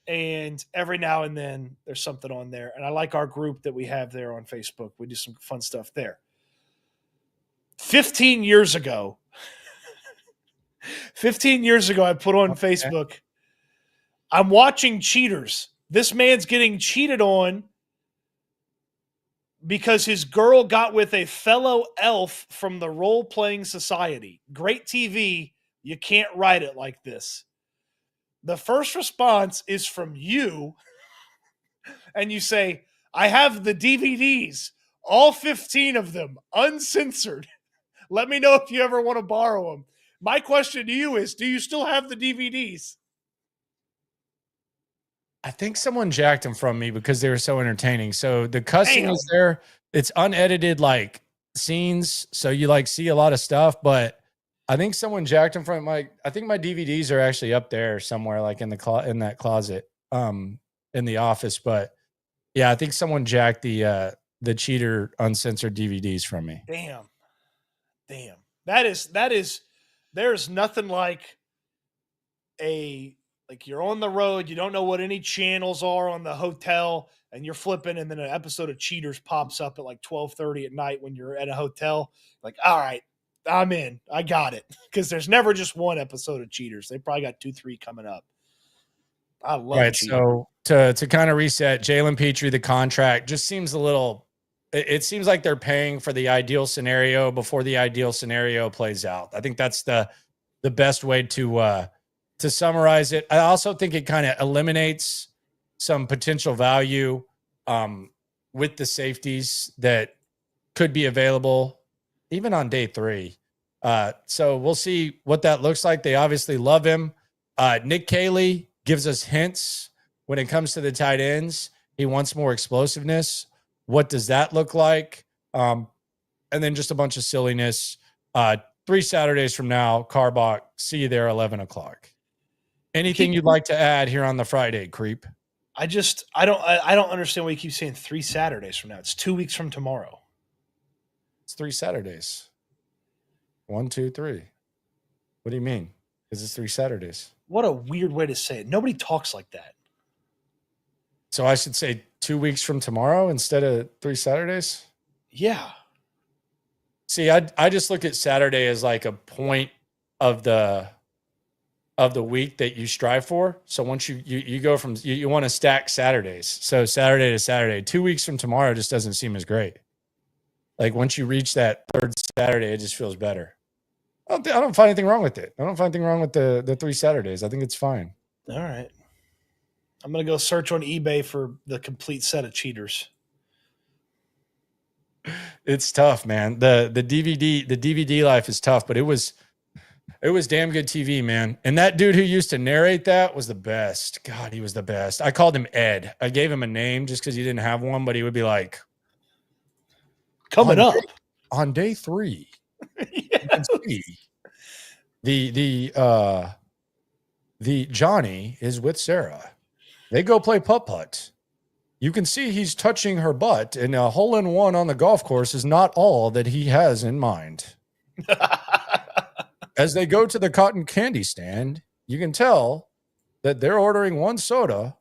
and every now and then there's something on there. And I like our group that we have there on Facebook. We do some fun stuff there. 15 years ago, I put on Facebook, I'm watching cheaters. This man's getting cheated on because his girl got with a fellow elf from the role-playing society. Great TV. You can't write it like this. The first response is from you, and you say, I have the DVDs, all 15 of them, uncensored. Let me know if you ever want to borrow them. My question to you is, do you still have the DVDs? I think someone jacked them from me because they were so entertaining. So the cussing is there. It's unedited like scenes. So you like see a lot of stuff, but I think someone jacked them from I think my DVDs are actually up there somewhere, like in that closet, in the office. But yeah, I think someone jacked the cheater uncensored DVDs from me. Damn. There's nothing like you're on the road, you don't know what any channels are on the hotel, and you're flipping, and then an episode of Cheaters pops up at like 12:30 at night when you're at a hotel. Like, all right, I'm in. I got it. Because there's never just one episode of Cheaters. They probably got 2-3 coming up. I love right. Cheaters. So to kind of reset, Jalen Pitre, the contract just seems a little. It seems like they're paying for the ideal scenario before the ideal scenario plays out. I think that's the best way to summarize it. I also think it kind of eliminates some potential value with the safeties that could be available even on day 3. So we'll see what that looks like. They obviously love him. Nick Caley gives us hints when it comes to the tight ends. He wants more explosiveness. What does that look like? And then just a bunch of silliness. 3 Saturdays from now, Karbach, see you there, 11 o'clock. Anything you'd like to add here on the Friday, Creep? I don't understand why you keep saying 3 Saturdays from now. It's 2 weeks from tomorrow. It's 3 Saturdays. 1, 2, 3. What do you mean? Because it's 3 Saturdays. What a weird way to say it. Nobody talks like that. So I should say 2 weeks from tomorrow instead of 3 Saturdays? Yeah. See, I just look at Saturday as like a point of the week that you strive for. So once you go from you want to stack Saturdays. So Saturday to Saturday. 2 weeks from tomorrow just doesn't seem as great. Like once you reach that 3rd Saturday, it just feels better. I don't find anything wrong with it. I don't find anything wrong with the 3 Saturdays. I think it's fine. All right. I'm going to go search on eBay for the complete set of Cheaters. It's tough, man. The DVD life is tough, but it was damn good TV, man. And that dude who used to narrate that was the best. God, he was the best. I called him Ed. I gave him a name just because he didn't have one, but he would be like, coming up on day 3. Yes. You can see the Johnny is with Sarah. They go play putt-putt. You can see he's touching her butt, and a hole-in-one on the golf course is not all that he has in mind. As they go to the cotton candy stand, you can tell that they're ordering 1 soda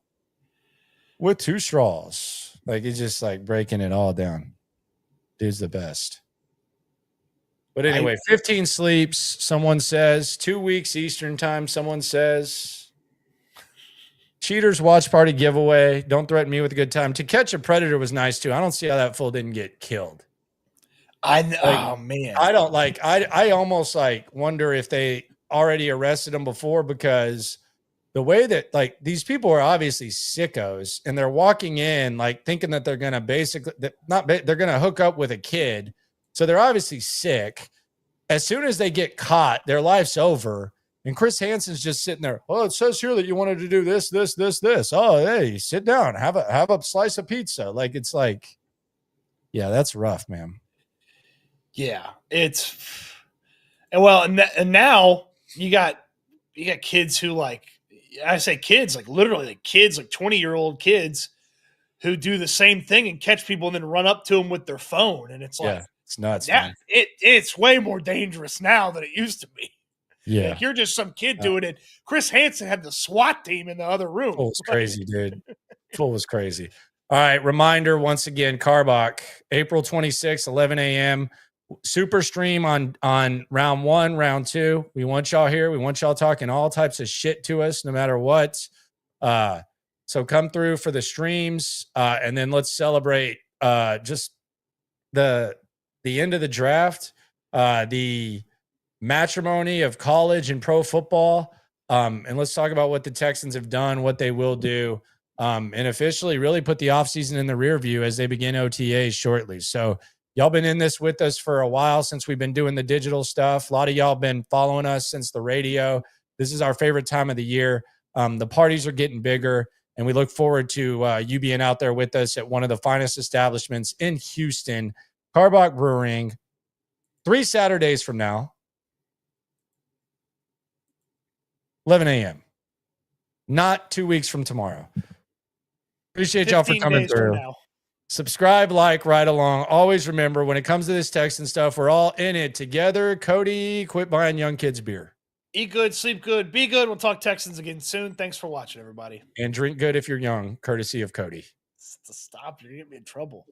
with 2 straws. Like, he's just like breaking it all down. Dude's the best. But anyway, 15 sleeps, someone says. 2 weeks Eastern time, someone says. Cheaters watch party giveaway. Don't threaten me with a good time. To catch a predator was nice too. I don't see how that fool didn't get killed. Oh man, I don't like. I almost like wonder if they already arrested him before, because the way that like these people are obviously sickos and they're walking in like thinking that they're gonna they're gonna hook up with a kid, so they're obviously sick. As soon as they get caught, their life's over. And Chris Hansen's just sitting there. Oh, it says here that you wanted to do this. Oh, hey, sit down, have a slice of pizza. Like it's like, yeah, that's rough, man. yeah, and now you got kids who like, I say kids, like literally like kids, like 20-year-old kids who do the same thing and catch people and then run up to them with their phone. And it's like, it's nuts. Yeah, it's way more dangerous now than it used to be. Yeah. Like you're just some kid doing it. Chris Hansen had the SWAT team in the other room. Fool was crazy, dude. Fool was crazy. All right. Reminder once again, Karbach, April 26th, 11 a.m. Super stream on round 1, round 2. We want y'all here. We want y'all talking all types of shit to us, no matter what. So come through for the streams, and then let's celebrate just the end of the draft, the matrimony of college and pro football, and let's talk about what the Texans have done, what they will do, and officially really put the offseason in the rear view as they begin OTAs shortly. So y'all been in this with us for a while since we've been doing the digital stuff. A lot of y'all been following us since the radio. This is our favorite time of the year. The parties are getting bigger, and we look forward to you being out there with us at one of the finest establishments in Houston, Karbach Brewing, 3 Saturdays from now, 11 a.m. Not 2 weeks from tomorrow. Appreciate y'all for coming through. Subscribe, like, ride along. Always remember, when it comes to this Texan stuff, we're all in it together. Cody, quit buying young kids beer. Eat good, sleep good, be good. We'll talk Texans again soon. Thanks for watching, everybody. And drink good if you're young, courtesy of Cody. Stop. You're going to get me in trouble.